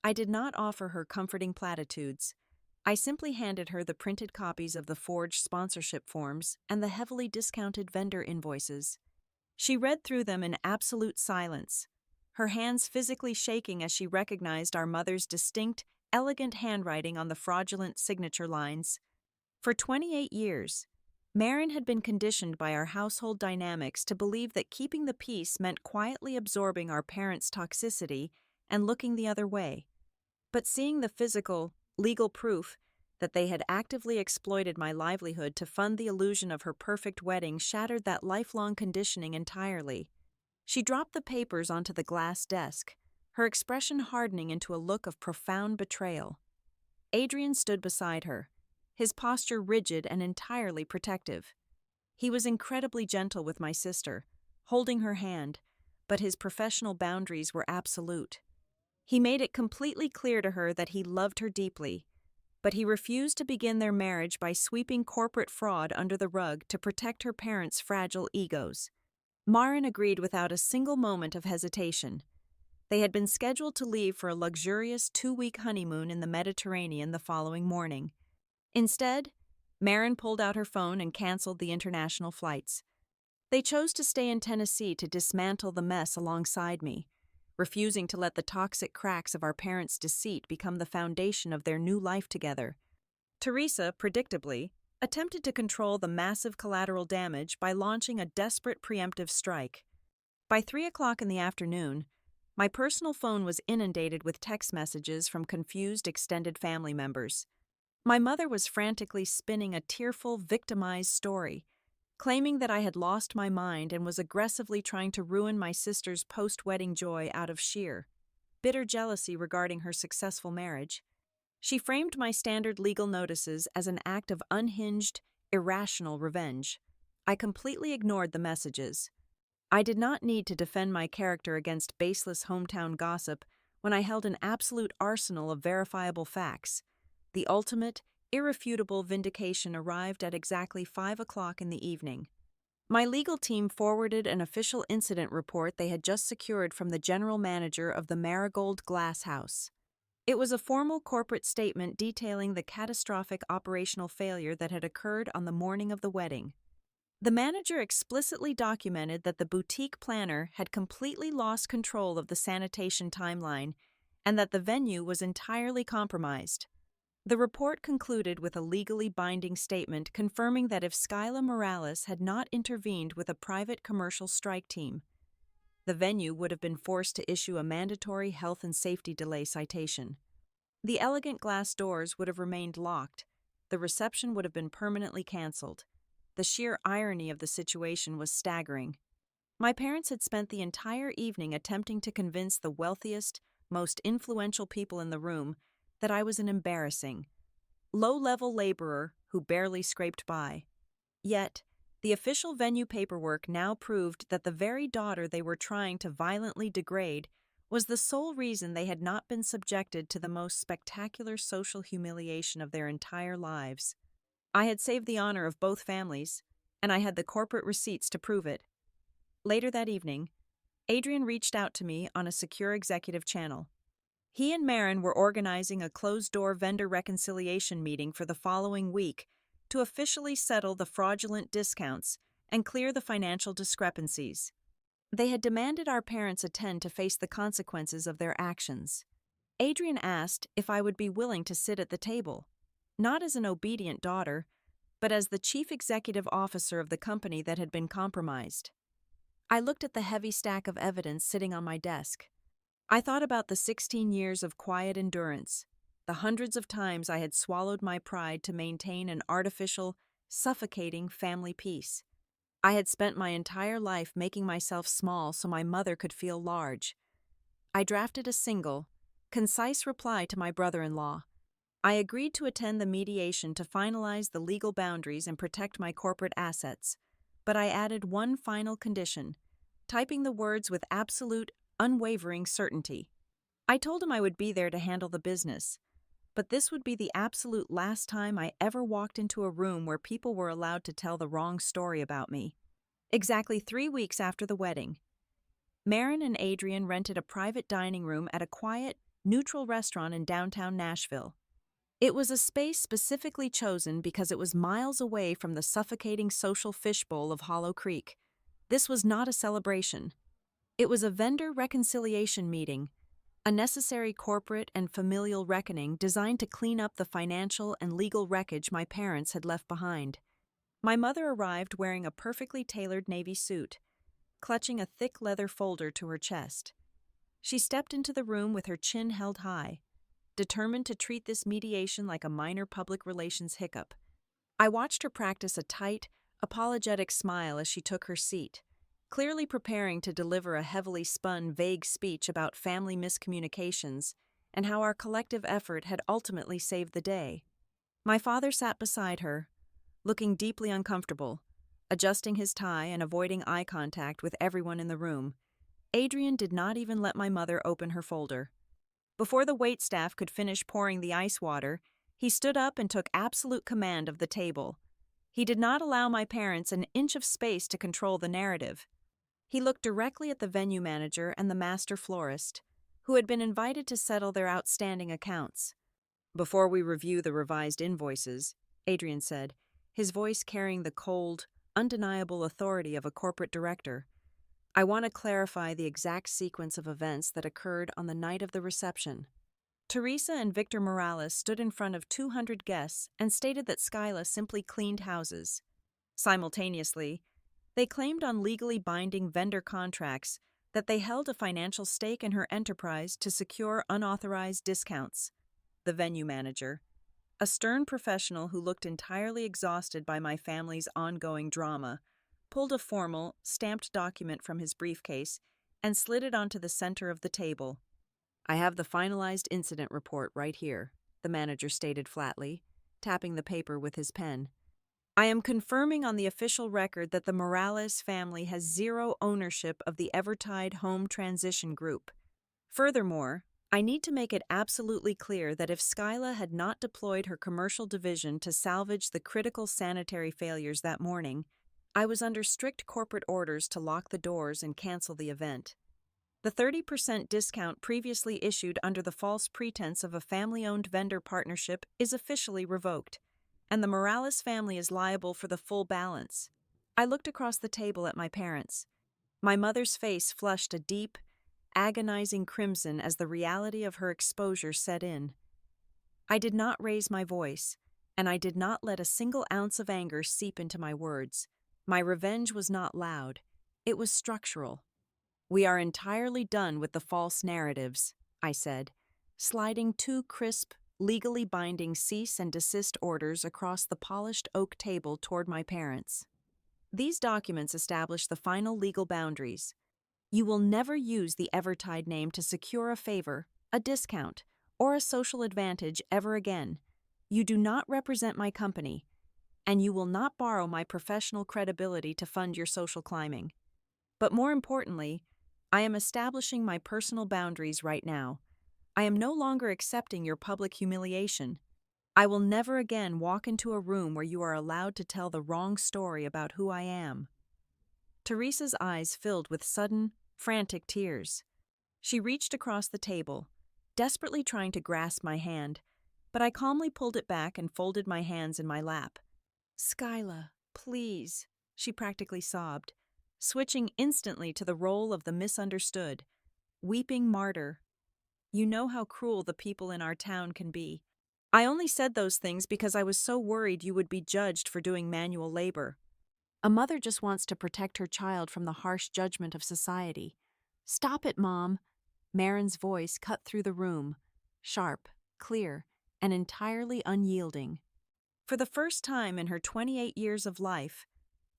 A: I did not offer her comforting platitudes. I simply handed her the printed copies of the forged sponsorship forms and the heavily discounted vendor invoices. She read through them in absolute silence, her hands physically shaking as she recognized our mother's distinct, elegant handwriting on the fraudulent signature lines. For 28 years, Maren had been conditioned by our household dynamics to believe that keeping the peace meant quietly absorbing our parents' toxicity and looking the other way. But seeing the physical, legal proof that they had actively exploited my livelihood to fund the illusion of her perfect wedding shattered that lifelong conditioning entirely. She dropped the papers onto the glass desk, her expression hardening into a look of profound betrayal. Adrian stood beside her, his posture rigid and entirely protective. He was incredibly gentle with my sister, holding her hand, but his professional boundaries were absolute. He made it completely clear to her that he loved her deeply, but he refused to begin their marriage by sweeping corporate fraud under the rug to protect her parents' fragile egos. Maren agreed without a single moment of hesitation. They had been scheduled to leave for a luxurious 2-week honeymoon in the Mediterranean the following morning. Instead, Maren pulled out her phone and canceled the international flights. They chose to stay in Tennessee to dismantle the mess alongside me, refusing to let the toxic cracks of our parents' deceit become the foundation of their new life together. Teresa, predictably, attempted to control the massive collateral damage by launching a desperate preemptive strike. By 3 o'clock in the afternoon, my personal phone was inundated with text messages from confused extended family members. My mother was frantically spinning a tearful, victimized story, claiming that I had lost my mind and was aggressively trying to ruin my sister's post-wedding joy out of sheer, bitter jealousy regarding her successful marriage. She framed my standard legal notices as an act of unhinged, irrational revenge. I completely ignored the messages. I did not need to defend my character against baseless hometown gossip when I held an absolute arsenal of verifiable facts. The ultimate, irrefutable vindication arrived at exactly 5 o'clock in the evening. My legal team forwarded an official incident report they had just secured from the general manager of the Marigold Glass House. It was a formal corporate statement detailing the catastrophic operational failure that had occurred on the morning of the wedding. The manager explicitly documented that the boutique planner had completely lost control of the sanitation timeline and that the venue was entirely compromised. The report concluded with a legally binding statement confirming that if Skyla Morales had not intervened with a private commercial strike team, the venue would have been forced to issue a mandatory health and safety delay citation. The elegant glass doors would have remained locked, the reception would have been permanently canceled. The sheer irony of the situation was staggering. My parents had spent the entire evening attempting to convince the wealthiest, most influential people in the room that I was an embarrassing, low-level laborer who barely scraped by. Yet, the official venue paperwork now proved that the very daughter they were trying to violently degrade was the sole reason they had not been subjected to the most spectacular social humiliation of their entire lives. I had saved the honor of both families, and I had the corporate receipts to prove it. Later that evening, Adrian reached out to me on a secure executive channel. He and Marin were organizing a closed-door vendor reconciliation meeting for the following week to officially settle the fraudulent discounts and clear the financial discrepancies. They had demanded our parents attend to face the consequences of their actions. Adrian asked if I would be willing to sit at the table, not as an obedient daughter, but as the chief executive officer of the company that had been compromised. I looked at the heavy stack of evidence sitting on my desk. I thought about the 16 years of quiet endurance, the hundreds of times I had swallowed my pride to maintain an artificial, suffocating family peace. I had spent my entire life making myself small so my mother could feel large. I drafted a single, concise reply to my brother-in-law. I agreed to attend the mediation to finalize the legal boundaries and protect my corporate assets, but I added one final condition, typing the words with absolute, unwavering certainty. I told him I would be there to handle the business, but this would be the absolute last time I ever walked into a room where people were allowed to tell the wrong story about me. Exactly 3 weeks after the wedding, Marin and Adrian rented a private dining room at a quiet, neutral restaurant in downtown Nashville. It was a space specifically chosen because it was miles away from the suffocating social fishbowl of Hollow Creek. This was not a celebration. It was a vendor reconciliation meeting, a necessary corporate and familial reckoning designed to clean up the financial and legal wreckage my parents had left behind. My mother arrived wearing a perfectly tailored navy suit, clutching a thick leather folder to her chest. She stepped into the room with her chin held high, determined to treat this mediation like a minor public relations hiccup. I watched her practice a tight, apologetic smile as she took her seat, clearly preparing to deliver a heavily spun, vague speech about family miscommunications and how our collective effort had ultimately saved the day. My father sat beside her, looking deeply uncomfortable, adjusting his tie and avoiding eye contact with everyone in the room. Adrian did not even let my mother open her folder. Before the waitstaff could finish pouring the ice water, he stood up and took absolute command of the table. He did not allow my parents an inch of space to control the narrative. He looked directly at the venue manager and the master florist, who had been invited to settle their outstanding accounts. "Before we review the revised invoices," Adrian said, his voice carrying the cold, undeniable authority of a corporate director, "I want to clarify the exact sequence of events that occurred on the night of the reception." Teresa and Victor Morales stood in front of 200 guests and stated that Skyla simply cleaned houses. Simultaneously, they claimed on legally binding vendor contracts that they held a financial stake in her enterprise to secure unauthorized discounts. The venue manager, a stern professional who looked entirely exhausted by my family's ongoing drama, pulled a formal, stamped document from his briefcase and slid it onto the center of the table. "I have the finalized incident report right here," the manager stated flatly, tapping the paper with his pen. "I am confirming on the official record that the Morales family has zero ownership of the Evertide Home Transition Group. Furthermore, I need to make it absolutely clear that if Skyla had not deployed her commercial division to salvage the critical sanitary failures that morning, I was under strict corporate orders to lock the doors and cancel the event. The 30% discount previously issued under the false pretense of a family-owned vendor partnership is officially revoked, and the Morales family is liable for the full balance." I looked across the table at my parents. My mother's face flushed a deep, agonizing crimson as the reality of her exposure set in. I did not raise my voice, and I did not let a single ounce of anger seep into my words. My revenge was not loud. It was structural. "We are entirely done with the false narratives," I said, sliding 2 crisp, legally binding cease and desist orders across the polished oak table toward my parents. "These documents establish the final legal boundaries. You will never use the Evertide name to secure a favor, a discount, or a social advantage ever again. You do not represent my company, and you will not borrow my professional credibility to fund your social climbing. But more importantly, I am establishing my personal boundaries right now. I am no longer accepting your public humiliation. I will never again walk into a room where you are allowed to tell the wrong story about who I am." Teresa's eyes filled with sudden, frantic tears. She reached across the table, desperately trying to grasp my hand, but I calmly pulled it back and folded my hands in my lap. "Skyla, please," she practically sobbed, switching instantly to the role of the misunderstood, weeping martyr. "You know how cruel the people in our town can be. I only said those things because I was so worried you would be judged for doing manual labor. A mother just wants to protect her child from the harsh judgment of society." "Stop it, Mom." Marin's voice cut through the room, sharp, clear, and entirely unyielding. For the first time in her 28 years of life,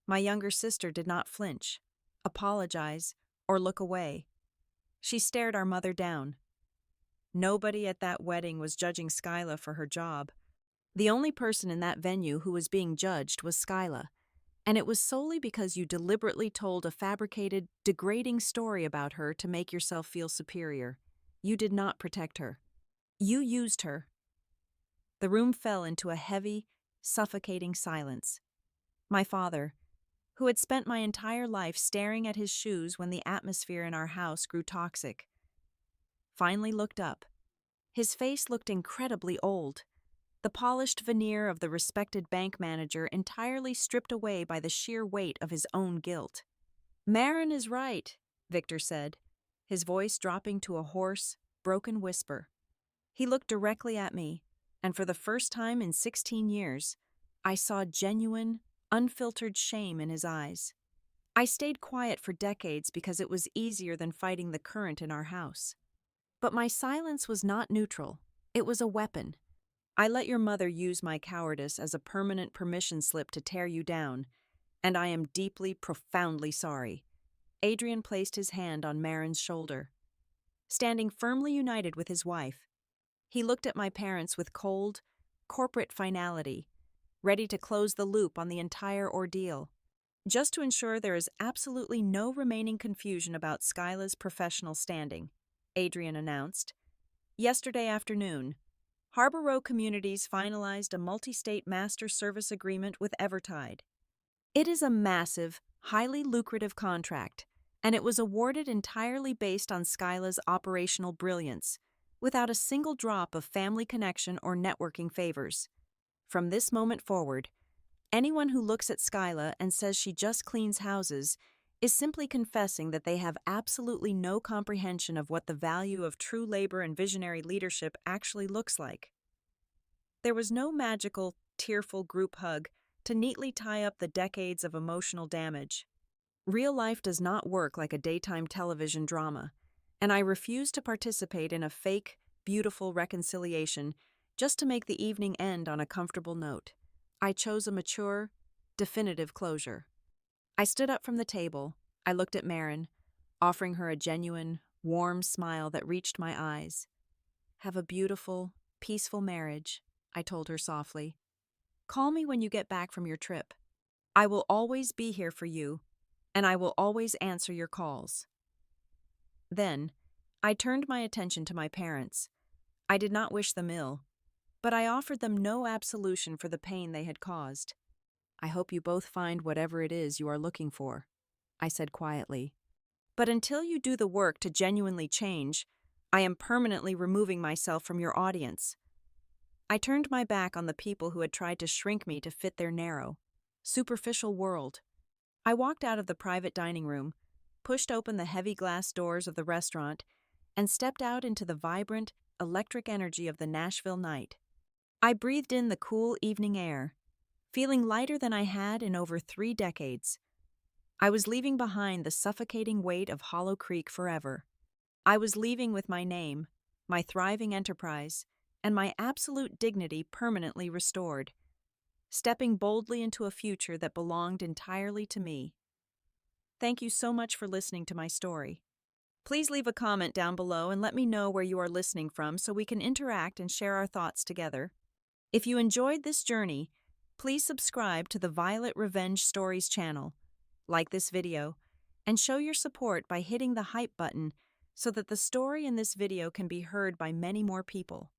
A: my younger sister did not flinch, apologize, or look away. She stared our mother down. Nobody at that wedding was judging Skyla for her job. The only person in that venue who was being judged was Skyla, and it was solely because you deliberately told a fabricated, degrading story about her to make yourself feel superior. You did not protect her. You used her. The room fell into a heavy, suffocating silence. My father, who had spent my entire life staring at his shoes when the atmosphere in our house grew toxic, finally looked up. His face looked incredibly old, the polished veneer of the respected bank manager entirely stripped away by the sheer weight of his own guilt. "Marin is right," Victor said, his voice dropping to a hoarse, broken whisper. He looked directly at me, and for the first time in 16 years, I saw genuine, unfiltered shame in his eyes. I stayed quiet for decades because it was easier than fighting the current in our house. But my silence was not neutral. It was a weapon. I let your mother use my cowardice as a permanent permission slip to tear you down, and I am deeply, profoundly sorry. Adrian placed his hand on Marin's shoulder. Standing firmly united with his wife, he looked at my parents with cold, corporate finality, ready to close the loop on the entire ordeal. "Just to ensure there is absolutely no remaining confusion about Skyla's professional standing," Adrian announced. "Yesterday afternoon, Harbor Row Communities finalized a multi-state master service agreement with Evertide. It is a massive, highly lucrative contract, and it was awarded entirely based on Skyla's operational brilliance, without a single drop of family connection or networking favors. From this moment forward, anyone who looks at Skyla and says she just cleans houses is simply confessing that they have absolutely no comprehension of what the value of true labor and visionary leadership actually looks like." There was no magical, tearful group hug to neatly tie up the decades of emotional damage. Real life does not work like a daytime television drama, and I refuse to participate in a fake, beautiful reconciliation just to make the evening end on a comfortable note. I chose a mature, definitive closure. I stood up from the table. I looked at Marin, offering her a genuine, warm smile that reached my eyes. "Have a beautiful, peaceful marriage," I told her softly. "Call me when you get back from your trip. I will always be here for you, and I will always answer your calls." Then, I turned my attention to my parents. I did not wish them ill, but I offered them no absolution for the pain they had caused. "I hope you both find whatever it is you are looking for," I said quietly. "But until you do the work to genuinely change, I am permanently removing myself from your audience." I turned my back on the people who had tried to shrink me to fit their narrow, superficial world. I walked out of the private dining room, pushed open the heavy glass doors of the restaurant, and stepped out into the vibrant, electric energy of the Nashville night. I breathed in the cool evening air, feeling lighter than I had in over 3 decades. I was leaving behind the suffocating weight of Hollow Creek forever. I was leaving with my name, my thriving enterprise, and my absolute dignity permanently restored, stepping boldly into a future that belonged entirely to me. Thank you so much for listening to my story. Please leave a comment down below and let me know where you are listening from so we can interact and share our thoughts together. If you enjoyed this journey, please subscribe to the Violet Revenge Stories channel, like this video, And show your support by hitting the hype button so that the story in this video can be heard by many more people.